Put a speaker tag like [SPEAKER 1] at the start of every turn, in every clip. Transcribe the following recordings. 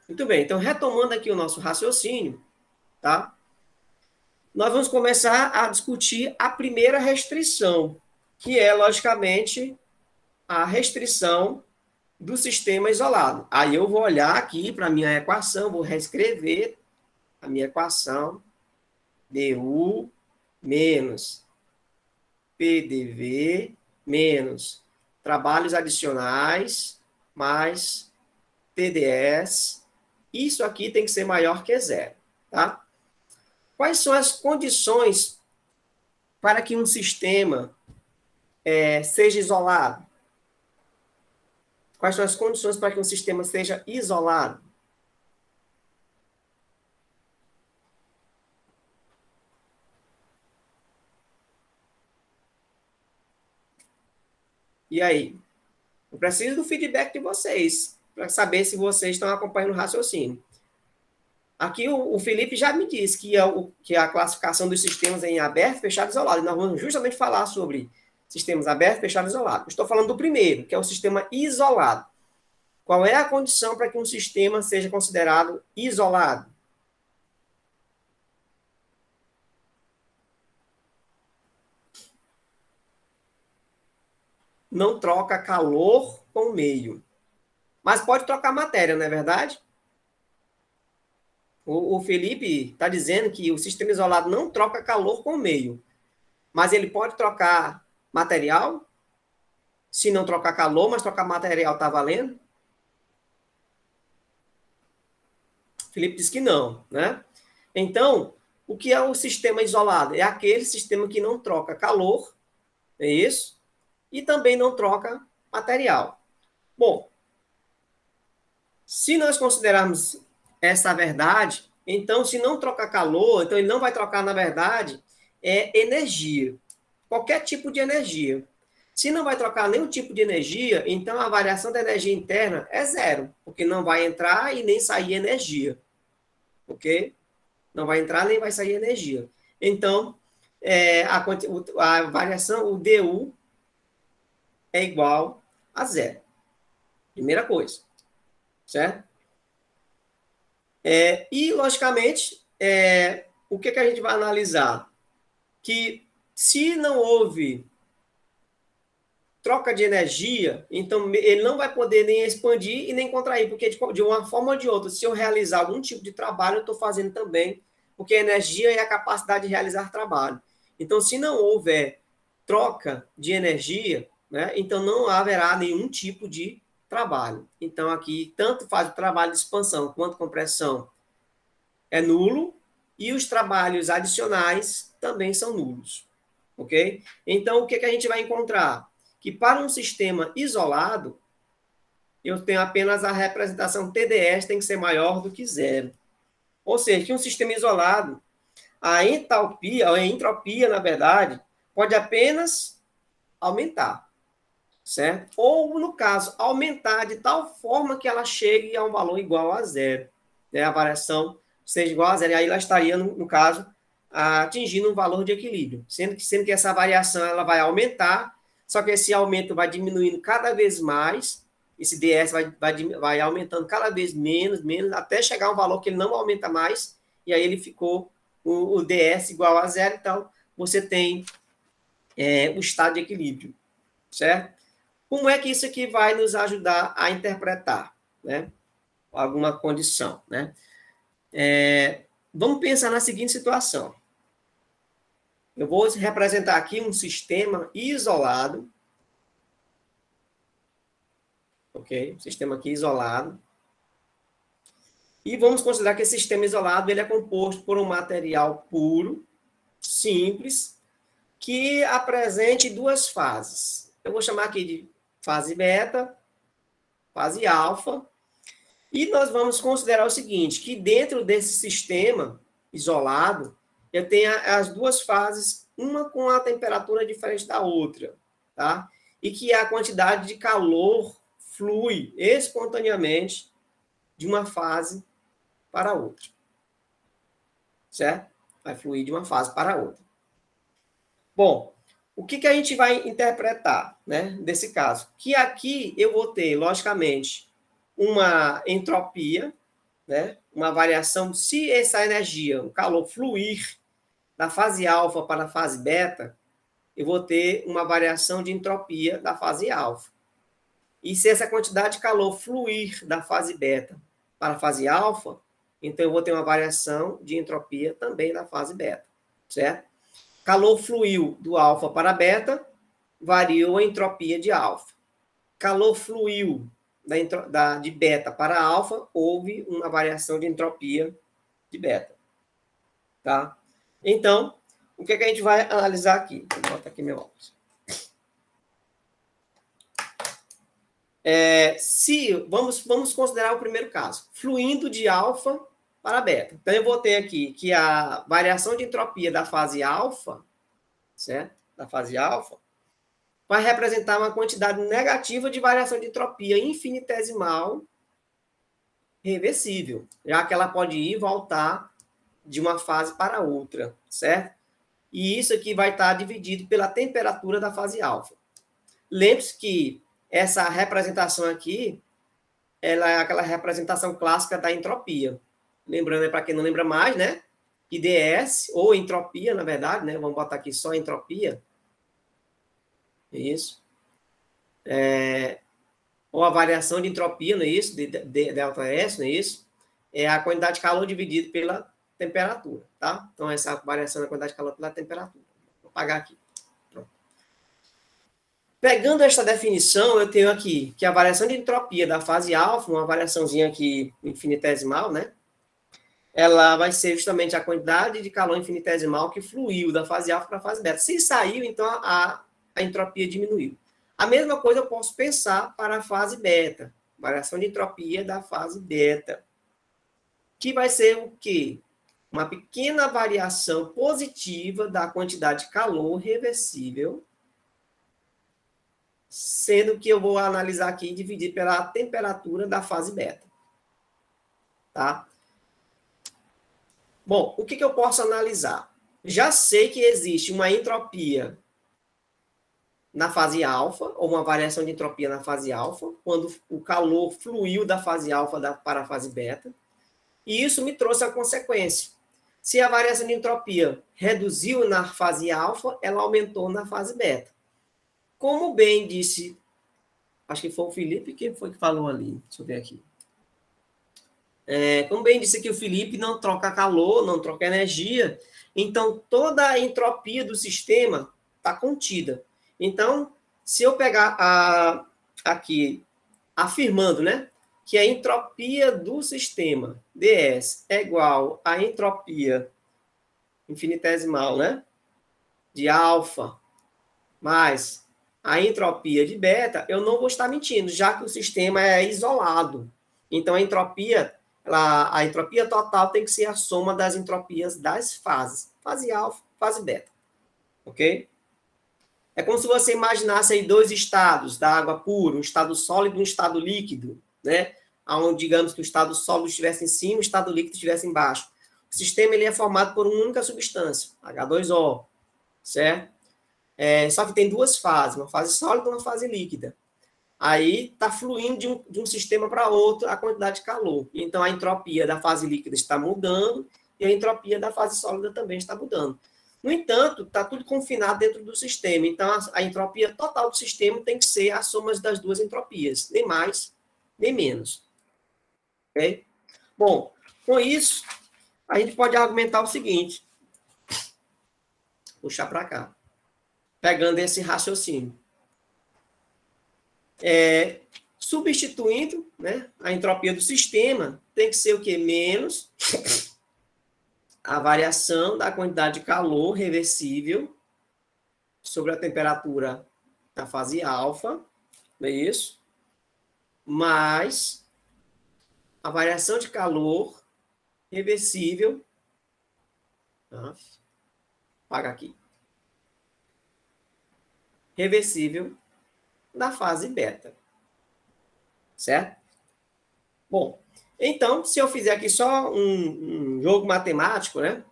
[SPEAKER 1] Muito bem, então retomando aqui o nosso raciocínio, tá? Nós vamos começar a discutir a primeira restrição, que é, logicamente, a restrição do sistema isolado. Aí eu vou olhar aqui para a minha equação, vou reescrever a minha equação, du menos PDV menos trabalhos adicionais mais TDS. Isso aqui tem que ser maior que zero, tá? Quais são as condições para que um sistema seja isolado? Quais são as condições para que um sistema seja isolado? E aí? Eu preciso do feedback de vocês, para saber se vocês estão acompanhando o raciocínio. Aqui o Felipe já me disse que a classificação dos sistemas em aberto, fechado e isolado. E nós vamos justamente falar sobre sistemas abertos, fechado e isolado. Estou falando do primeiro, que é o sistema isolado. Qual é a condição para que um sistema seja considerado isolado? Não troca calor com o meio. Mas pode trocar matéria, não é verdade? O Felipe está dizendo que o sistema isolado não troca calor com o meio. Mas ele pode trocar material? Se não trocar calor, mas trocar material, está valendo? Felipe disse que não, né? Então, o que é o sistema isolado? É aquele sistema que não troca calor, é isso? E também não troca material. Bom, se nós considerarmos essa verdade, então, se não troca calor, então ele não vai trocar, na verdade, energia. Qualquer tipo de energia. Se não vai trocar nenhum tipo de energia, então a variação da energia interna é zero, porque não vai entrar e nem sair energia. Ok? Não vai entrar nem vai sair energia. Então, a variação, o DU, é igual a zero. Primeira coisa. Certo? E, logicamente, o que a gente vai analisar? Que se não houve troca de energia, então ele não vai poder nem expandir e nem contrair, porque de uma forma ou de outra, se eu realizar algum tipo de trabalho, eu estou fazendo também, porque a energia é a capacidade de realizar trabalho. Então, se não houver troca de energia, né, então não haverá nenhum tipo de trabalho. Então, aqui, tanto faz o trabalho de expansão quanto compressão é nulo, e os trabalhos adicionais também são nulos. Ok? Então, o que a gente vai encontrar? Que para um sistema isolado, eu tenho apenas a representação TDS tem que ser maior do que zero. Ou seja, que um sistema isolado, a entalpia, ou a entropia, na verdade, pode apenas aumentar, certo? Ou, no caso, aumentar de tal forma que ela chegue a um valor igual a zero, né? A variação seja igual a zero, e aí ela estaria, no caso, atingindo um valor de equilíbrio, sendo que essa variação ela vai aumentar, só que esse aumento vai diminuindo cada vez mais, esse DS vai aumentando cada vez menos, até chegar a um valor que ele não aumenta mais, e aí ele ficou o DS igual a zero, então você tem o estado de equilíbrio, certo? Como é que isso aqui vai nos ajudar a interpretar, né? Alguma condição, né? Vamos pensar na seguinte situação. Eu vou representar aqui um sistema isolado, ok? Um sistema aqui isolado. E vamos considerar que esse sistema isolado ele é composto por um material puro, simples, que apresente duas fases. Eu vou chamar aqui de fase beta, fase alfa, e nós vamos considerar o seguinte, que dentro desse sistema isolado, eu tenho as duas fases, uma com a temperatura diferente da outra, tá? E que a quantidade de calor flui espontaneamente de uma fase para outra. Certo? Vai fluir de uma fase para outra. Bom, o que a gente vai interpretar, né, desse caso? Que aqui eu vou ter, logicamente, uma entropia, né? Uma variação, se essa energia, o calor fluir da fase alfa para a fase beta, eu vou ter uma variação de entropia da fase alfa. E se essa quantidade de calor fluir da fase beta para a fase alfa, então eu vou ter uma variação de entropia também da fase beta, certo? Calor fluiu do alfa para beta, variou a entropia de alfa. Calor fluiu de beta para alfa, houve uma variação de entropia de beta. Tá? Então, o que a gente vai analisar aqui? Vou botar aqui meu óculos. Vamos considerar o primeiro caso, fluindo de alfa para beta. Então, eu vou ter aqui que a variação de entropia da fase alfa, certo? Da fase alfa, vai representar uma quantidade negativa de variação de entropia infinitesimal reversível, já que ela pode ir e voltar de uma fase para outra, certo? E isso aqui vai estar dividido pela temperatura da fase alfa. Lembre-se que essa representação aqui, ela é aquela representação clássica da entropia. Lembrando, para quem não lembra mais, né? Que ds, ou entropia, na verdade, né? Vamos botar aqui só entropia. Isso. Ou a variação de entropia, não é isso? De delta S, não é isso? É a quantidade de calor dividida pela temperatura, tá? Então, essa variação da quantidade de calor pela temperatura. Vou apagar aqui. Pronto. Pegando esta definição, eu tenho aqui que a variação de entropia da fase alfa, uma variaçãozinha aqui infinitesimal, né? Ela vai ser justamente a quantidade de calor infinitesimal que fluiu da fase alfa para a fase beta. Se saiu, então a entropia diminuiu. A mesma coisa eu posso pensar para a fase beta. Variação de entropia da fase beta. Que vai ser o quê? Uma pequena variação positiva da quantidade de calor reversível, sendo que eu vou analisar aqui e dividir pela temperatura da fase beta. Tá? Bom, o que eu posso analisar? Já sei que existe uma entropia na fase alfa, ou uma variação de entropia na fase alfa, quando o calor fluiu da fase alfa para a fase beta. E isso me trouxe a consequência. Se a variação de entropia reduziu na fase alfa, ela aumentou na fase beta. Como bem disse, acho que foi o Felipe, quem foi que falou ali? Deixa eu ver aqui. Como bem disse aqui o Felipe, não troca calor, não troca energia, então toda a entropia do sistema está contida. Então, se eu pegar aqui, afirmando, né, que a entropia do sistema, ds, é igual à entropia infinitesimal, né, de alfa, mais a entropia de beta, eu não vou estar mentindo, já que o sistema é isolado. Então, a entropia total tem que ser a soma das entropias das fases. Fase alfa, fase beta. Ok? É como se você imaginasse aí dois estados da água pura, um estado sólido e um estado líquido, né? Onde, digamos, que o estado sólido estivesse em cima, o estado líquido estivesse embaixo. O sistema ele é formado por uma única substância, H2O, certo? Só que tem duas fases, uma fase sólida e uma fase líquida. Aí está fluindo de um sistema para outro a quantidade de calor. Então, a entropia da fase líquida está mudando e a entropia da fase sólida também está mudando. No entanto, está tudo confinado dentro do sistema. Então, a entropia total do sistema tem que ser a soma das duas entropias, nem mais, nem menos. Ok? Bom, com isso, a gente pode argumentar o seguinte. Puxar para cá. Pegando esse raciocínio. Substituindo, né, a entropia do sistema, tem que ser o quê? Menos a variação da quantidade de calor reversível sobre a temperatura da fase alfa, não é isso? Mais a variação de calor reversível, tá? Apaga aqui, reversível da fase beta, certo? Bom, então, se eu fizer aqui só um jogo matemático, né?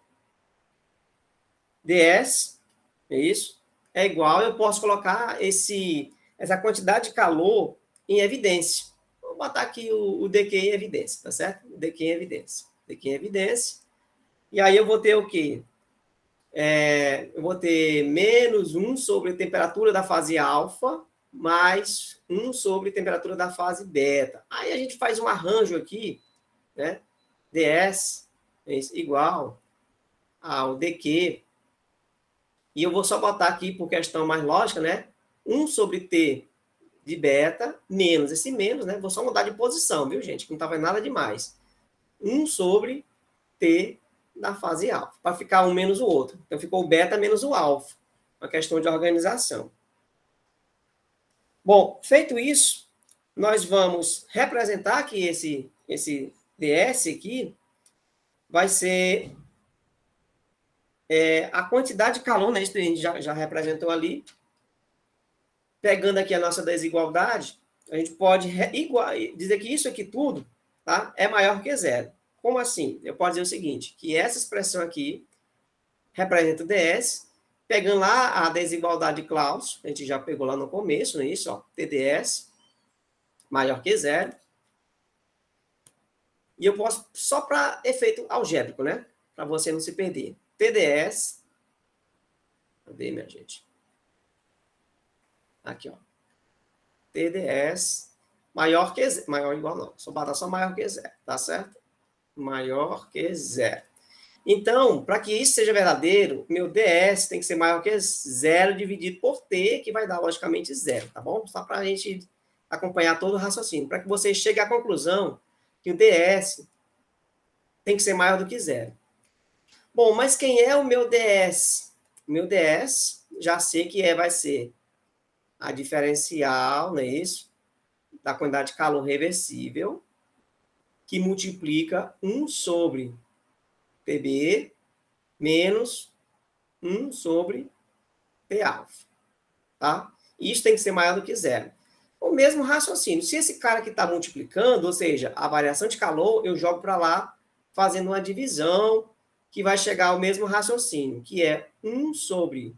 [SPEAKER 1] ds, é isso, é igual, eu posso colocar essa quantidade de calor em evidência. vou botar aqui o DQ em evidência, tá certo? O DQ em evidência. DQ em evidência. E aí eu vou ter o quê? Eu vou ter menos 1 sobre a temperatura da fase alfa, mais 1 sobre a temperatura da fase beta. Aí a gente faz um arranjo aqui, né? ds igual ao dq. E eu vou só botar aqui, por questão mais lógica, né? 1 sobre t de beta, menos esse menos, né? Vou só mudar de posição, viu, gente? Que não estava nada demais. 1 sobre t da fase alfa, para ficar um menos o outro. Então, ficou o beta menos o alfa. Uma questão de organização. Bom, feito isso, nós vamos representar que esse ds aqui vai ser a quantidade de calor, né? Isso a gente já representou ali. Pegando aqui a nossa desigualdade, a gente pode dizer que isso aqui tudo, tá, é maior que zero. Como assim? Eu posso dizer o seguinte, que essa expressão aqui representa o ds, pegando lá a desigualdade de Clauss, a gente já pegou lá no começo, não é isso? Ó, TDS maior que zero. E eu posso, só para efeito algébrico, né? Para você não se perder. TDS, cadê, minha gente? Aqui, ó. TDS maior que zero. Maior ou igual não. Só botar só maior que zero, tá certo? Maior que zero. Então, para que isso seja verdadeiro, meu ds tem que ser maior que zero dividido por t, que vai dar, logicamente, zero, tá bom? Só para a gente acompanhar todo o raciocínio. Para que você chegue à conclusão que o ds tem que ser maior do que zero. Bom, mas quem é o meu ds? O meu ds, já sei que vai ser a diferencial, não é isso? Da quantidade de calor reversível, que multiplica 1 sobre Pb menos 1 sobre P alfa. Tá? Isso tem que ser maior do que zero. O mesmo raciocínio. Se esse cara que está multiplicando, ou seja, a variação de calor, eu jogo para lá, fazendo uma divisão, que vai chegar ao mesmo raciocínio, que é 1 sobre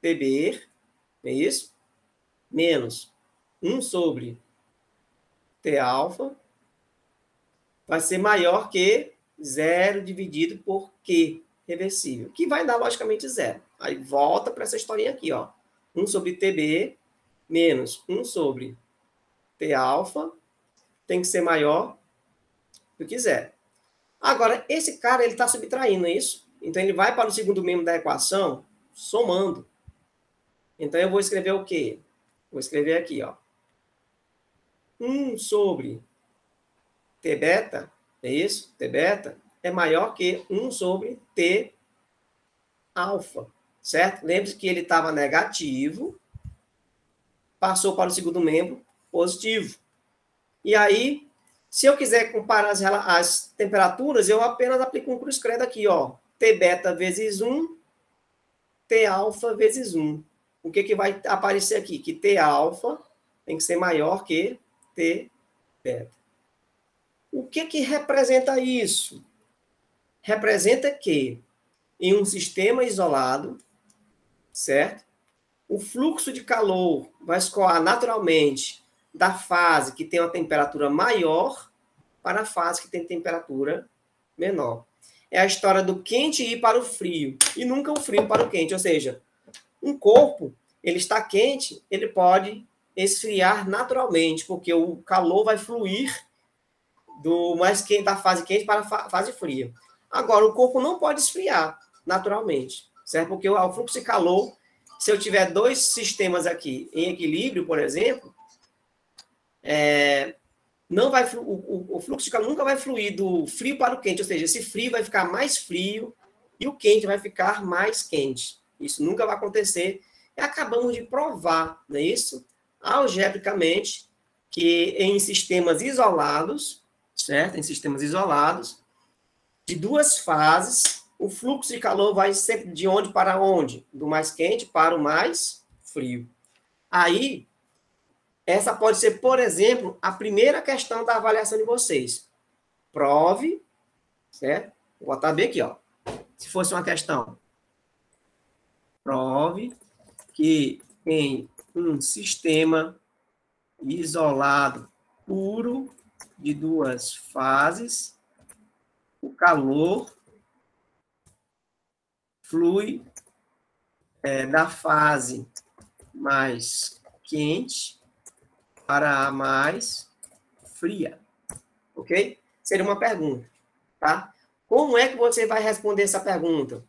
[SPEAKER 1] Pb, é isso? Menos 1 sobre T alfa, vai ser maior que 0 dividido por Q reversível, que vai dar, logicamente, zero. Aí volta para essa historinha aqui, ó. 1 sobre TB menos 1 sobre T alfa tem que ser maior do que zero. Agora, esse cara, ele está subtraindo isso. Então, ele vai para o segundo membro da equação somando. Então, eu vou escrever o quê? Vou escrever aqui, ó. 1 sobre T beta, é isso? T beta é maior que 1 sobre T alfa, certo? Lembre-se que ele estava negativo, passou para o segundo membro positivo. E aí, se eu quiser comparar as temperaturas, eu apenas aplico um cruz-credo aqui, ó. T beta vezes 1, T alfa vezes 1. O que vai aparecer aqui? Que T alfa tem que ser maior que T beta. O que representa isso? Representa que em um sistema isolado, certo? O fluxo de calor vai escoar naturalmente da fase que tem uma temperatura maior para a fase que tem temperatura menor. É a história do quente ir para o frio e nunca o frio para o quente. Ou seja, um corpo, ele está quente, ele pode esfriar naturalmente, porque o calor vai fluir do mais quente, da fase quente para a fase fria. Agora, o corpo não pode esfriar naturalmente, certo? Porque o fluxo de calor, se eu tiver dois sistemas aqui em equilíbrio, por exemplo, não vai, o fluxo de calor nunca vai fluir do frio para o quente, ou seja, esse frio vai ficar mais frio e o quente vai ficar mais quente. Isso nunca vai acontecer. E acabamos de provar, não é isso? Algebricamente, que em sistemas isolados, certo? Em sistemas isolados, de duas fases, o fluxo de calor vai sempre de onde para onde? Do mais quente para o mais frio. Aí, essa pode ser, por exemplo, a primeira questão da avaliação de vocês. Prove, certo? Vou botar bem aqui, ó. Se fosse uma questão. Prove que em um sistema isolado puro de duas fases, o calor flui da fase mais quente para a mais fria. Ok? Seria uma pergunta, tá? Como é que você vai responder essa pergunta?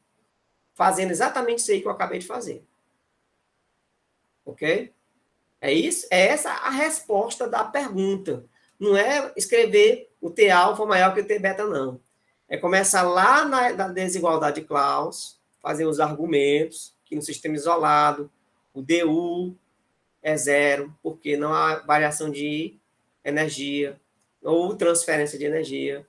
[SPEAKER 1] Fazendo exatamente isso aí que eu acabei de fazer. Ok? É isso? É essa a resposta da pergunta. Não é escrever o T alfa maior que o T beta, não. É começar lá na desigualdade de Claus, fazer os argumentos, que no sistema isolado, o DU é zero, porque não há variação de energia, ou transferência de energia.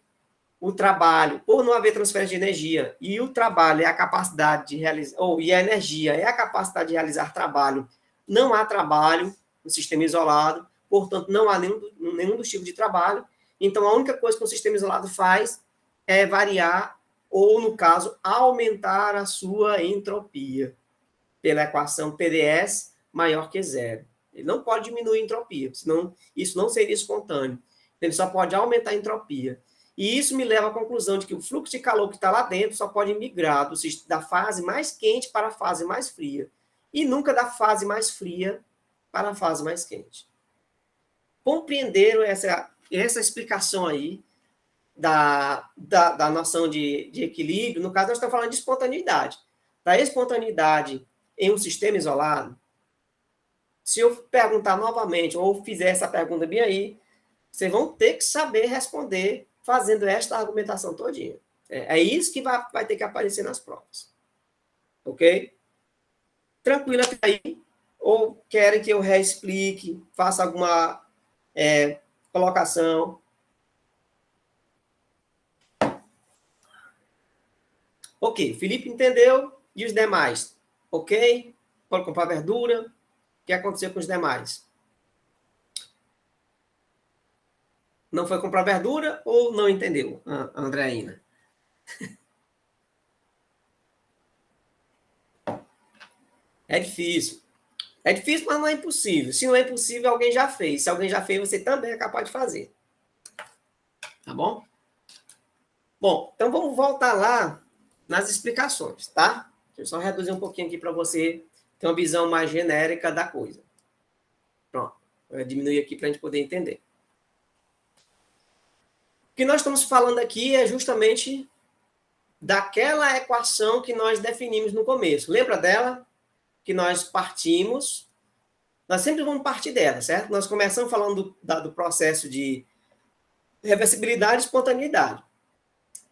[SPEAKER 1] O trabalho, por não haver transferência de energia, e o trabalho é a capacidade de realizar, e a energia é a capacidade de realizar trabalho, não há trabalho no sistema isolado, portanto, não há nenhum dos tipos de trabalho. Então, a única coisa que o sistema isolado faz é variar, ou, no caso, aumentar a sua entropia, pela equação TdS maior que zero. Ele não pode diminuir a entropia, senão isso não seria espontâneo. Ele só pode aumentar a entropia. E isso me leva à conclusão de que o fluxo de calor que está lá dentro só pode migrar da fase mais quente para a fase mais fria. E nunca da fase mais fria para a fase mais quente. Compreenderam essa explicação aí da noção de equilíbrio? No caso, nós estamos falando de espontaneidade. Da espontaneidade em um sistema isolado, se eu perguntar novamente, ou fizer essa pergunta bem aí, vocês vão ter que saber responder fazendo esta argumentação todinha. É isso que vai ter que aparecer nas provas. Ok? Tranquilo até aí? Ou querem que eu reexplique, faça alguma colocação? Ok, Felipe entendeu, e os demais? Ok? Pode comprar verdura? O que aconteceu com os demais? Não foi comprar verdura ou não entendeu, Andreina? É difícil. É difícil, mas não é impossível. Se não é impossível, alguém já fez. Se alguém já fez, você também é capaz de fazer. Tá bom? Bom, então vamos voltar lá nas explicações, tá? Deixa eu só reduzir um pouquinho aqui para você ter uma visão mais genérica da coisa. Pronto. Vou diminuir aqui para a gente poder entender. O que nós estamos falando aqui é justamente daquela equação que nós definimos no começo. Lembra dela? Que nós partimos. Nós sempre vamos partir dela, certo? Nós começamos falando do processo de reversibilidade e espontaneidade.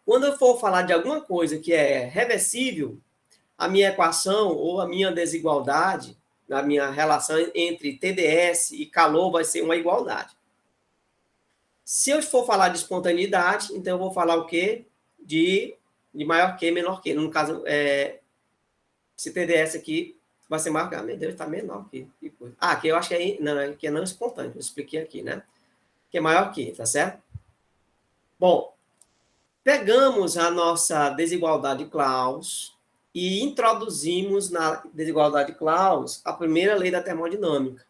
[SPEAKER 1] Quando eu for falar de alguma coisa que é reversível, a minha equação ou a minha desigualdade, a minha relação entre TdS e calor vai ser uma igualdade. Se eu for falar de espontaneidade, então eu vou falar o quê? De maior que, menor que. No caso, esse TdS aqui vai ser maior que... Ah, meu Deus, está menor que coisa. Ah, que eu acho que é não espontâneo. Eu expliquei aqui, né? Que é maior que, tá certo? Bom, pegamos a nossa desigualdade Claus e introduzimos na desigualdade Claus a primeira lei da termodinâmica,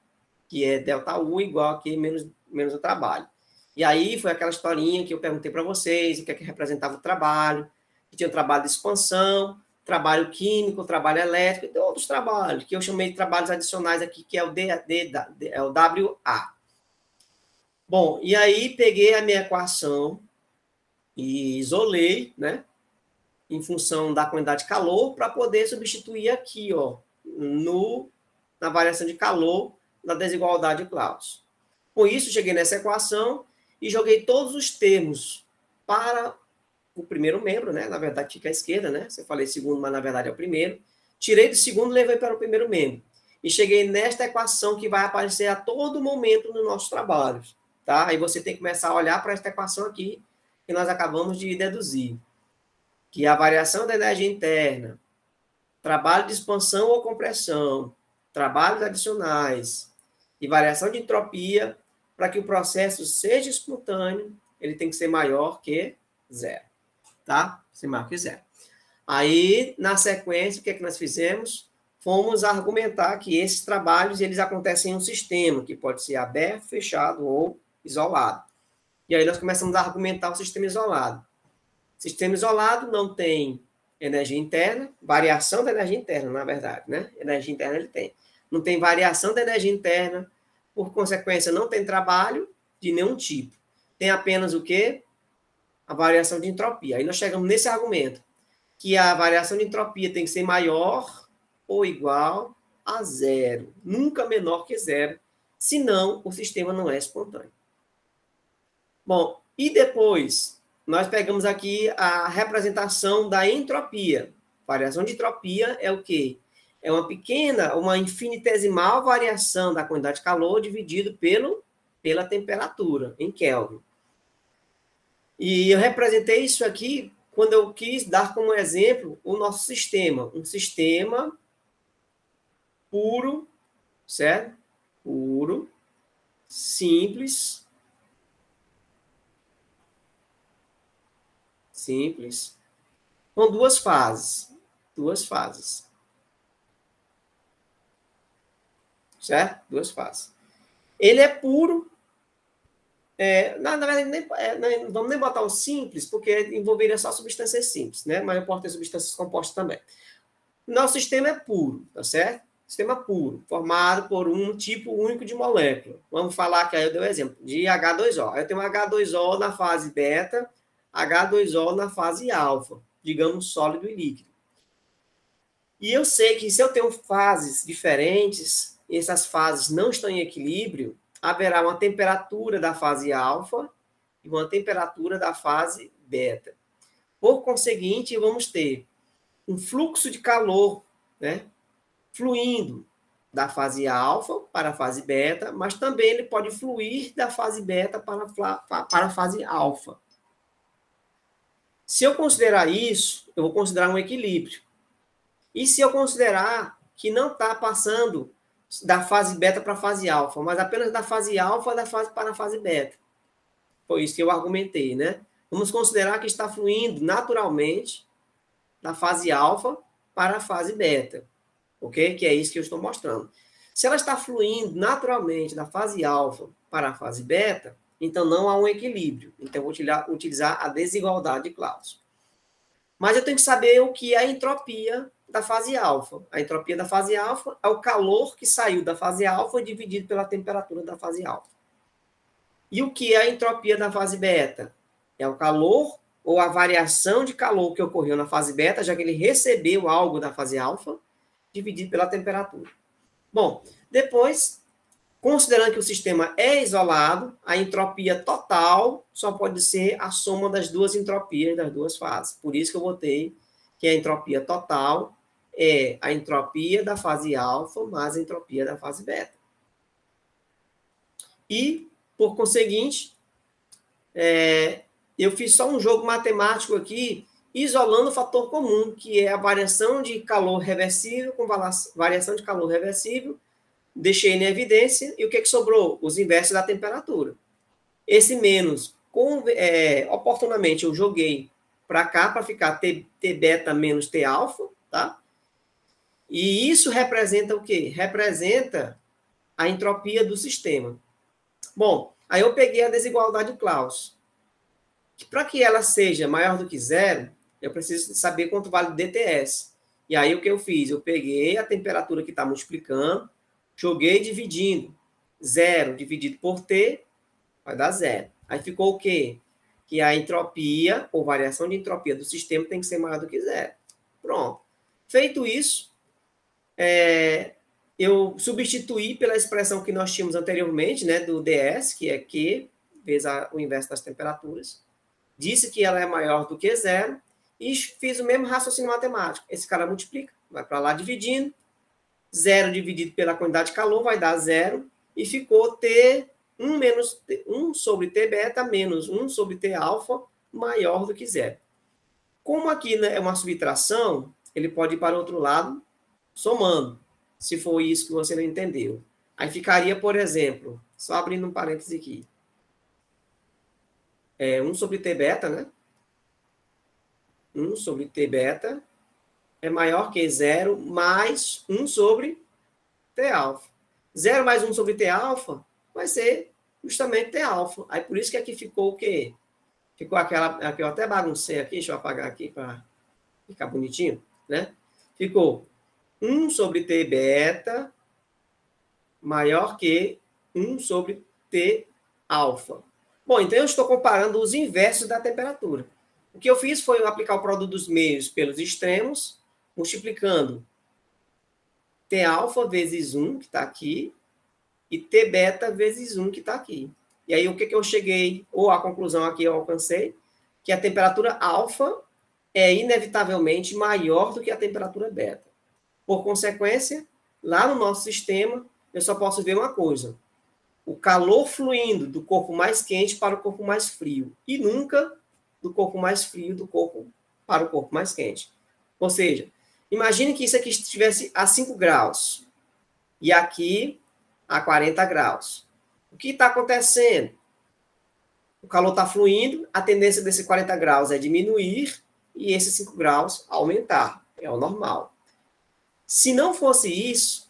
[SPEAKER 1] que é ΔU igual a Q menos o trabalho. E aí foi aquela historinha que eu perguntei para vocês, o que é que representava o trabalho, que tinha o trabalho de expansão, trabalho químico, trabalho elétrico, e outros trabalhos, que eu chamei de trabalhos adicionais aqui, que é o WA. Bom, e aí peguei a minha equação e isolei, né, em função da quantidade de calor, para poder substituir aqui, ó, na variação de calor, na desigualdade de Claus. Com isso, cheguei nessa equação e joguei todos os termos para o primeiro membro, né? Na verdade, fica à esquerda, né? Você falei segundo, mas na verdade é o primeiro. Tirei do segundo e levei para o primeiro membro. E cheguei nesta equação que vai aparecer a todo momento nos nossos trabalhos, tá? Aí você tem que começar a olhar para esta equação aqui, que nós acabamos de deduzir, que é a variação da energia interna, trabalho de expansão ou compressão, trabalhos adicionais e variação de entropia, para que o processo seja espontâneo, ele tem que ser maior que zero, tá? Ser maior que zero. Aí, na sequência, o que é que nós fizemos? Fomos argumentar que esses trabalhos, eles acontecem em um sistema, que pode ser aberto, fechado ou isolado. E aí nós começamos a argumentar o sistema isolado. Sistema isolado não tem energia interna, variação da energia interna, na verdade, né? Energia interna ele tem. Não tem variação da energia interna, por consequência, não tem trabalho de nenhum tipo. Tem apenas o quê? A variação de entropia. Aí nós chegamos nesse argumento, que a variação de entropia tem que ser maior ou igual a zero, nunca menor que zero, senão o sistema não é espontâneo. Bom, e depois nós pegamos aqui a representação da entropia. Variação de entropia é o quê? É uma pequena, uma infinitesimal variação da quantidade de calor dividido pela temperatura, em Kelvin. E eu representei isso aqui quando eu quis dar como exemplo o nosso sistema. Um sistema puro, certo? Puro, simples, com duas fases. Certo? Duas fases. Ele é puro. Na verdade, não vamos nem botar o simples, porque envolveria só substâncias simples, né? Mas eu posso ter substâncias compostas também. Nosso sistema é puro, tá certo? Sistema puro, formado por um tipo único de molécula. Vamos falar que aí eu dei o exemplo de H2O. Eu tenho H2O na fase beta, H2O na fase alfa, digamos sólido e líquido. E eu sei que se eu tenho fases diferentes, essas fases não estão em equilíbrio, haverá uma temperatura da fase alfa e uma temperatura da fase beta. Por conseguinte, vamos ter um fluxo de calor, né, fluindo da fase alfa para a fase beta, mas também ele pode fluir da fase beta para a fase alfa. Se eu considerar isso, eu vou considerar um equilíbrio. E se eu considerar que não está passando da fase beta para a fase alfa, mas apenas da fase alfa para a fase beta. Foi isso que eu argumentei, né? Vamos considerar que está fluindo naturalmente da fase alfa para a fase beta, ok? Que é isso que eu estou mostrando. Se ela está fluindo naturalmente da fase alfa para a fase beta, então não há um equilíbrio. Então, eu vou utilizar a desigualdade de Clausius. Mas eu tenho que saber o que é a entropia da fase alfa. A entropia da fase alfa é o calor que saiu da fase alfa dividido pela temperatura da fase alfa. E o que é a entropia da fase beta? É o calor ou a variação de calor que ocorreu na fase beta, já que ele recebeu algo da fase alfa, dividido pela temperatura. Bom, depois, considerando que o sistema é isolado, a entropia total só pode ser a soma das duas entropias das duas fases. Por isso que eu botei que a entropia total é a entropia da fase alfa mais a entropia da fase beta. E, por conseguinte, eu fiz só um jogo matemático aqui, isolando o fator comum, que é a variação de calor reversível com variação de calor reversível. Deixei em evidência, e o que sobrou? Os inversos da temperatura. Esse menos, oportunamente, eu joguei para cá, para ficar T beta menos T alfa, tá? E isso representa o quê? Representa a entropia do sistema. Bom, aí eu peguei a desigualdade de Clausius. Para que ela seja maior do que zero, eu preciso saber quanto vale dTs. E aí o que eu fiz? Eu peguei a temperatura que está multiplicando, joguei dividindo. 0 dividido por T vai dar 0. Aí ficou o quê? Que a entropia, ou variação de entropia do sistema, tem que ser maior do que 0. Pronto. Feito isso, eu substituí pela expressão que nós tínhamos anteriormente, né, do ds, que é Q vezes o inverso das temperaturas. Disse que ela é maior do que 0 e fiz o mesmo raciocínio matemático. Esse cara multiplica, vai para lá dividindo. 0 dividido pela quantidade de calor vai dar 0. E ficou T 1 sobre T beta menos 1 sobre T alfa maior do que 0. Como aqui, né, é uma subtração, ele pode ir para o outro lado somando, se for isso que você não entendeu. Aí ficaria, por exemplo, só abrindo um parêntese aqui. 1 sobre T beta, né? 1 sobre T beta é maior que 0 mais 1 sobre T alfa. 0 mais 1 sobre T alfa vai ser justamente T alfa. Aí por isso que aqui ficou o quê? Ficou aquela, aqui eu até baguncei aqui, deixa eu apagar aqui para ficar bonitinho, né? Ficou 1 sobre T beta maior que 1 sobre T alfa. Bom, então eu estou comparando os inversos da temperatura. O que eu fiz foi aplicar o produto dos meios pelos extremos, multiplicando T alfa vezes 1, que está aqui, e T beta vezes 1, que está aqui. E aí o que eu cheguei, ou a conclusão aqui eu alcancei, que a temperatura alfa é inevitavelmente maior do que a temperatura beta. Por consequência, lá no nosso sistema, eu só posso ver uma coisa: o calor fluindo do corpo mais quente para o corpo mais frio, e nunca do corpo mais frio do corpo para o corpo mais quente. Ou seja, imagine que isso aqui estivesse a 5 graus e aqui a 40 graus. O que está acontecendo? O calor está fluindo, a tendência desse 40 graus é diminuir e esses 5 graus aumentar. É o normal. Se não fosse isso,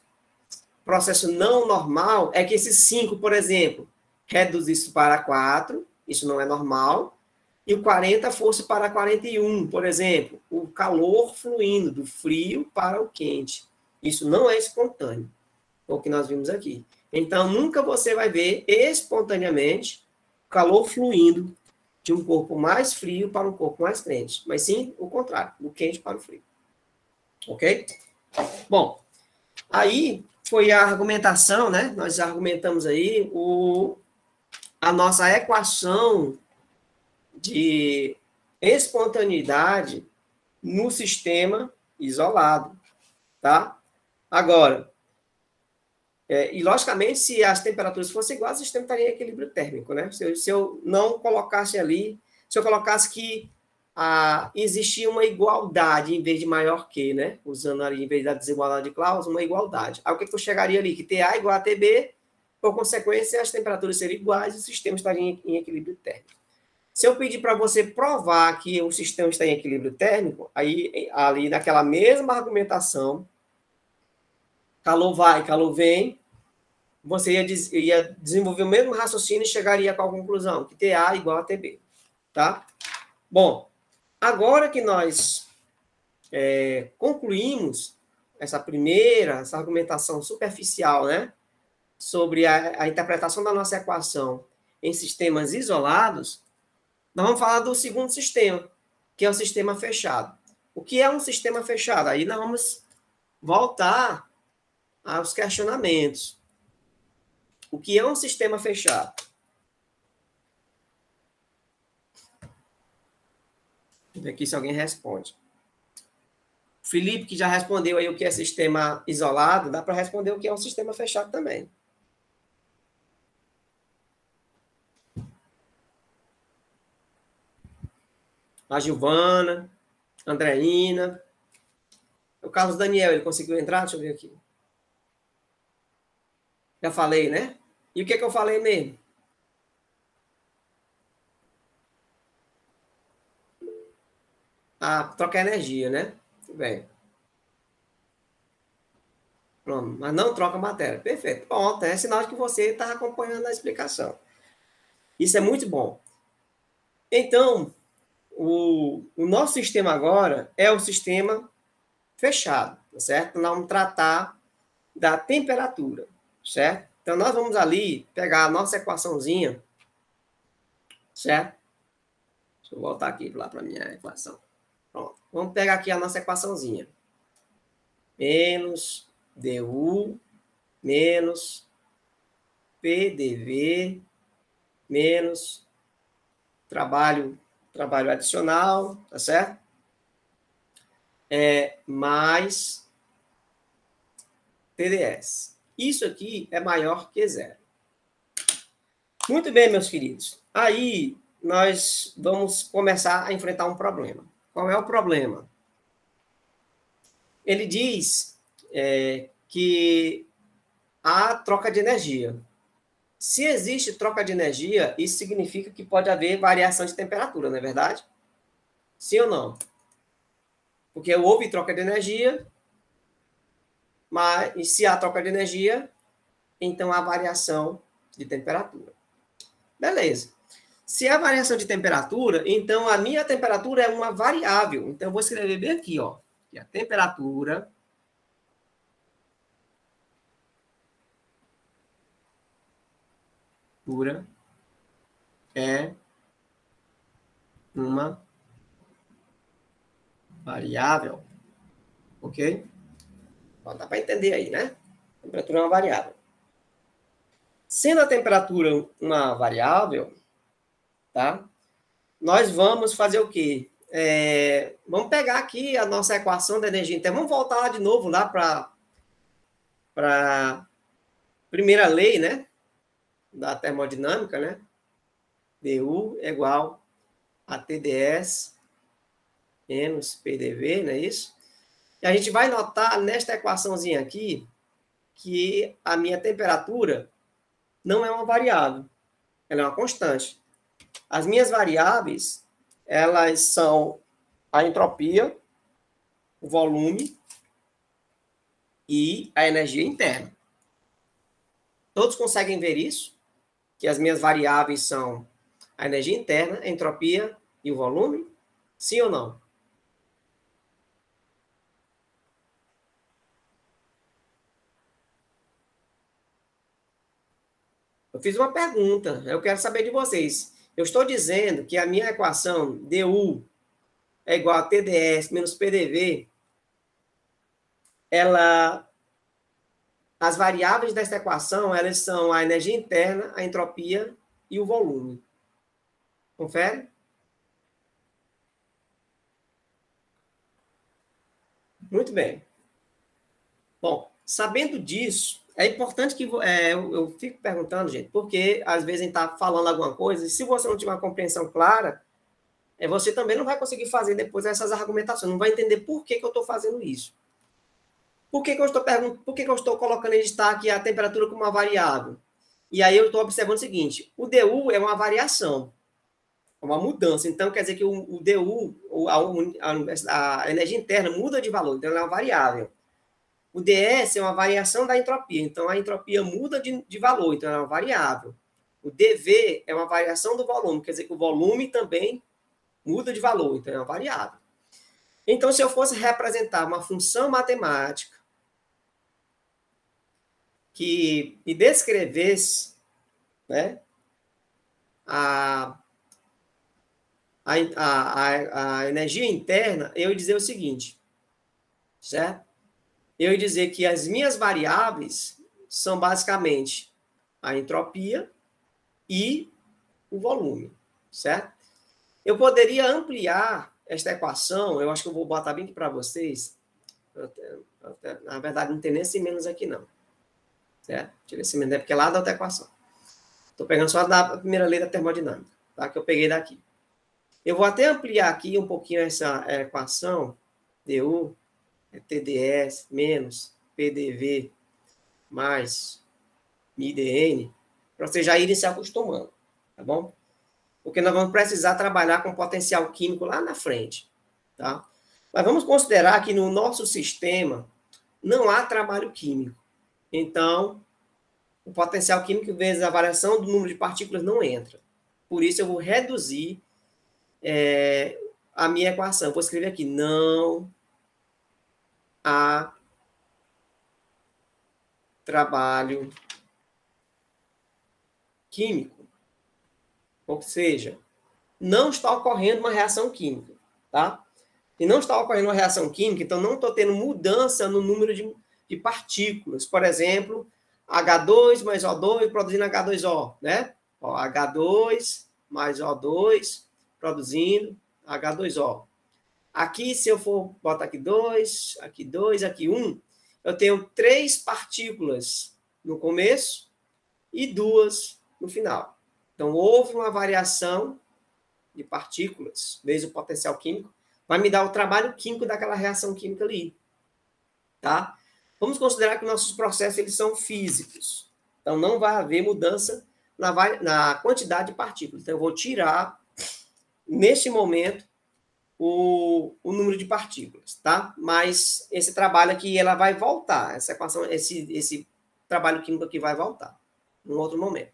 [SPEAKER 1] processo não normal é que esses 5, por exemplo, reduzisse para 4, isso não é normal, e o 40 fosse para 41, por exemplo, o calor fluindo do frio para o quente. Isso não é espontâneo, é o que nós vimos aqui. Então, nunca você vai ver espontaneamente calor fluindo de um corpo mais frio para um corpo mais quente, mas sim o contrário, do quente para o frio. Ok? Bom, aí foi a argumentação, né? Nós argumentamos aí a nossa equação de espontaneidade no sistema isolado, tá? Agora, e logicamente, se as temperaturas fossem iguais, o sistema estaria em equilíbrio térmico, né? Se eu não colocasse ali, se eu colocasse que existia uma igualdade em vez de maior que, né? Usando ali, em vez da desigualdade de Claus, uma igualdade. Aí o que eu chegaria ali? Que TA igual a TB, por consequência, as temperaturas seriam iguais e o sistema estaria em equilíbrio térmico. Se eu pedir para você provar que o sistema está em equilíbrio térmico, aí ali naquela mesma argumentação, calor vai, calor vem, você ia desenvolver o mesmo raciocínio e chegaria com a conclusão, que TA igual a TB, tá? Bom, agora que nós concluímos essa argumentação superficial, né, sobre a interpretação da nossa equação em sistemas isolados, nós vamos falar do segundo sistema, que é o sistema fechado. O que é um sistema fechado? Aí nós vamos voltar aos questionamentos. O que é um sistema fechado? Deixa eu ver aqui se alguém responde. Felipe, que já respondeu aí o que é sistema isolado, dá para responder o que é um sistema fechado também. A Giovana, Andreina, o Carlos Daniel, ele conseguiu entrar? Deixa eu ver aqui. Já falei, né? E o que é que eu falei mesmo? Troca energia, né? Tudo bem. Pronto, mas não troca matéria. Perfeito. Pronto, é sinal de que você está acompanhando a explicação. Isso é muito bom. Então, o nosso sistema agora é o sistema fechado, tá certo? Nós vamos tratar da temperatura, certo? Então, nós vamos ali pegar a nossa equaçãozinha, certo? Deixa eu voltar aqui lá para a minha equação. Pronto. Vamos pegar aqui a nossa equaçãozinha. Menos du menos PDV menos trabalho adicional, tá certo? Mais TDS. Isso aqui é maior que zero. Muito bem, meus queridos. Aí nós vamos começar a enfrentar um problema. Qual é o problema? Ele diz que há troca de energia. Se existe troca de energia, isso significa que pode haver variação de temperatura, não é verdade? Sim ou não? Porque houve troca de energia, mas se há troca de energia, então há variação de temperatura. Beleza. Se é a variação de temperatura, então a minha temperatura é uma variável. Então, eu vou escrever bem aqui, ó. Que a temperatura é uma variável. Ok? Ó, dá para entender aí, né? A temperatura é uma variável. Sendo a temperatura uma variável, tá? Nós vamos fazer o quê? Vamos pegar aqui a nossa equação da energia interna. Vamos voltar lá de novo lá para a primeira lei, né? Da termodinâmica, né? Du é igual a TdS menos PDV, não é isso? E a gente vai notar nesta equaçãozinha aqui que a minha temperatura não é uma variável, ela é uma constante. As minhas variáveis, elas são a entropia, o volume e a energia interna. Todos conseguem ver isso? Que as minhas variáveis são a energia interna, a entropia e o volume? Sim ou não? Eu fiz uma pergunta, eu quero saber de vocês. Eu estou dizendo que a minha equação du é igual a TdS menos PDV, as variáveis dessa equação, elas são a energia interna, a entropia e o volume. Confere? Muito bem. Bom, sabendo disso, é importante que eu fico perguntando, gente, porque às vezes a gente está falando alguma coisa, e se você não tiver uma compreensão clara, você também não vai conseguir fazer depois essas argumentações, não vai entender por que eu estou fazendo isso. Por que eu estou perguntando, por que eu estou colocando em destaque a temperatura como uma variável? E aí eu estou observando o seguinte: o DU é uma variação, é uma mudança. Então, quer dizer que o DU, a energia interna, muda de valor, então ela é uma variável. O DS é uma variação da entropia, então a entropia muda de valor, então ela é uma variável. O DV é uma variação do volume, quer dizer que o volume também muda de valor, então é uma variável. Então, se eu fosse representar uma função matemática que me descrevesse, né, a energia interna, eu ia dizer o seguinte, certo? Eu ia dizer que as minhas variáveis são basicamente a entropia e o volume, certo? Eu poderia ampliar esta equação, eu acho que eu vou botar bem aqui para vocês, na verdade não tem nem esse menos aqui não, certo? Tira esse menos, é porque é lá da outra equação. Estou pegando só da primeira lei da termodinâmica, tá? Que eu peguei daqui. Eu vou até ampliar aqui um pouquinho essa equação, du é TdS menos PDV mais IDN, para vocês já irem se acostumando, tá bom? Porque nós vamos precisar trabalhar com potencial químico lá na frente, tá? Mas vamos considerar que no nosso sistema não há trabalho químico. Então, o potencial químico vezes a variação do número de partículas não entra. Por isso, eu vou reduzir a minha equação. Eu vou escrever aqui, não há trabalho químico. Ou seja, não está ocorrendo uma reação química, tá? E não está ocorrendo uma reação química, então não estou tendo mudança no número de partículas. Por exemplo, H2 mais O2 produzindo H2O, né? Ó, H2 mais O2 produzindo H2O. Aqui, se eu for botar aqui 2, aqui 1, eu tenho 3 partículas no começo e 2 no final. Então, houve uma variação de partículas, vezes o potencial químico, vai me dar o trabalho químico daquela reação química ali. Tá? Vamos considerar que nossos processos eles são físicos. Então, não vai haver mudança na quantidade de partículas. Então, eu vou tirar, neste momento, o número de partículas, tá? Mas esse trabalho aqui, ela vai voltar. Essa equação, esse trabalho químico aqui vai voltar, em outro momento.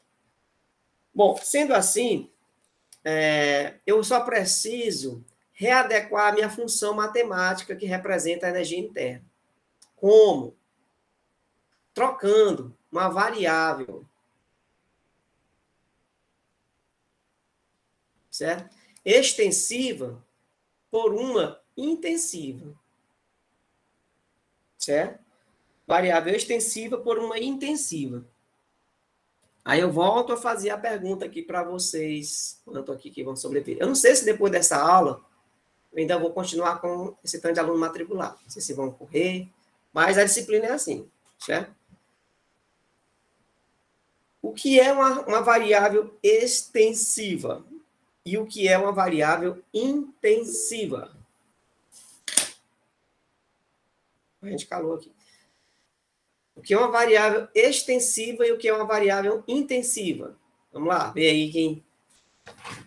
[SPEAKER 1] Bom, sendo assim, eu só preciso readequar a minha função matemática que representa a energia interna. Como? Trocando uma variável, certo? Extensiva por uma intensiva, certo? Variável extensiva por uma intensiva. Aí eu volto a fazer a pergunta aqui para vocês, quanto aqui que vão sobreviver. Eu não sei se depois dessa aula eu ainda vou continuar com esse tanto de aluno matriculado. Não sei se vão correr, mas a disciplina é assim, certo? O que é uma variável extensiva e o que é uma variável intensiva? A gente calou aqui. O que é uma variável extensiva e o que é uma variável intensiva? Vamos lá, vê aí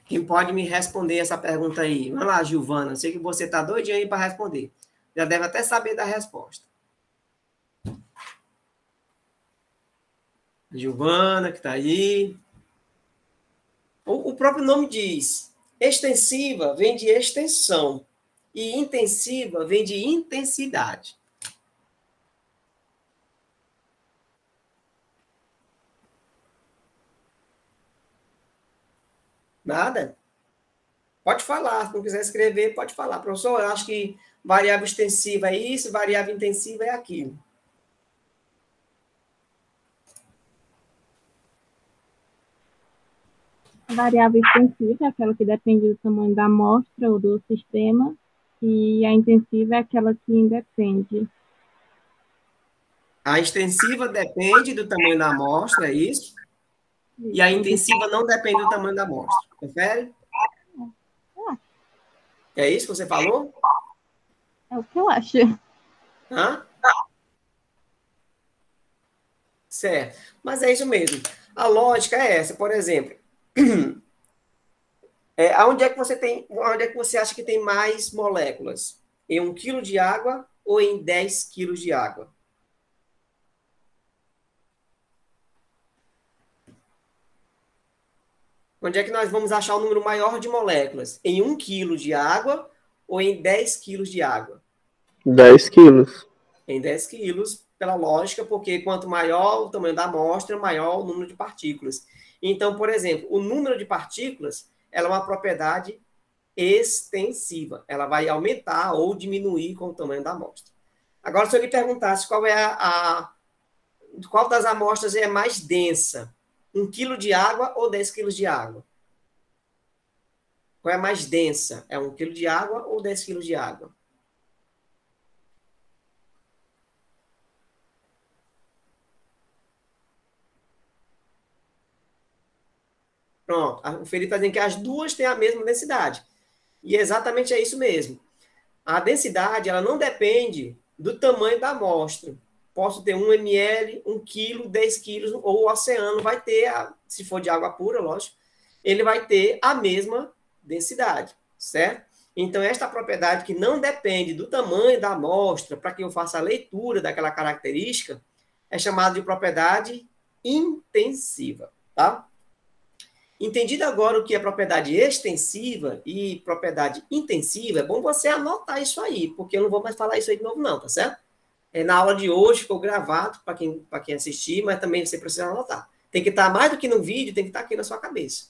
[SPEAKER 1] quem pode me responder essa pergunta aí. Vamos lá, Giovana, eu sei que você está doidinho aí para responder. Já deve até saber da resposta. Giovana, que está aí. O próprio nome diz, extensiva vem de extensão e intensiva vem de intensidade. Nada? Pode falar, se não quiser escrever, pode falar. Professor, eu acho que variável extensiva é isso, variável intensiva é aquilo.
[SPEAKER 2] A variável extensiva é aquela que depende do tamanho da amostra ou do sistema, e a intensiva é aquela que independe.
[SPEAKER 1] A extensiva depende do tamanho da amostra, é isso? E a intensiva não depende do tamanho da amostra. Confere? É isso que você falou?
[SPEAKER 2] É o que eu acho.
[SPEAKER 1] Hã? Certo. Mas é isso mesmo. A lógica é essa, por exemplo. Onde é que você acha que tem mais moléculas? Em 1 quilo de água ou em 10 quilos de água? Onde é que nós vamos achar o número maior de moléculas? Em 1 quilo de água ou em 10 quilos de água?
[SPEAKER 3] 10 quilos.
[SPEAKER 1] Em 10 quilos, pela lógica, porque quanto maior o tamanho da amostra, maior o número de partículas. Então, por exemplo, o número de partículas ela é uma propriedade extensiva. Ela vai aumentar ou diminuir com o tamanho da amostra. Agora, se eu lhe perguntasse qual das amostras é mais densa, 1 quilo de água ou 10 quilos de água? Qual é a mais densa? É 1 quilo de água ou 10 quilos de água? Pronto, o Felipe está dizendo que as duas têm a mesma densidade. E exatamente é isso mesmo. A densidade ela não depende do tamanho da amostra. Posso ter 1 ml, 1 quilo, 10 quilos, ou o oceano vai ter, se for de água pura, lógico, ele vai ter a mesma densidade, certo? Então, esta propriedade que não depende do tamanho da amostra para que eu faça a leitura daquela característica é chamada de propriedade intensiva, tá? Entendido agora o que é propriedade extensiva e propriedade intensiva, é bom você anotar isso aí, porque eu não vou mais falar isso aí de novo não, tá certo? Na aula de hoje ficou gravado para quem assistir, mas também você precisa anotar. Tem que estar mais do que no vídeo, tem que estar aqui na sua cabeça.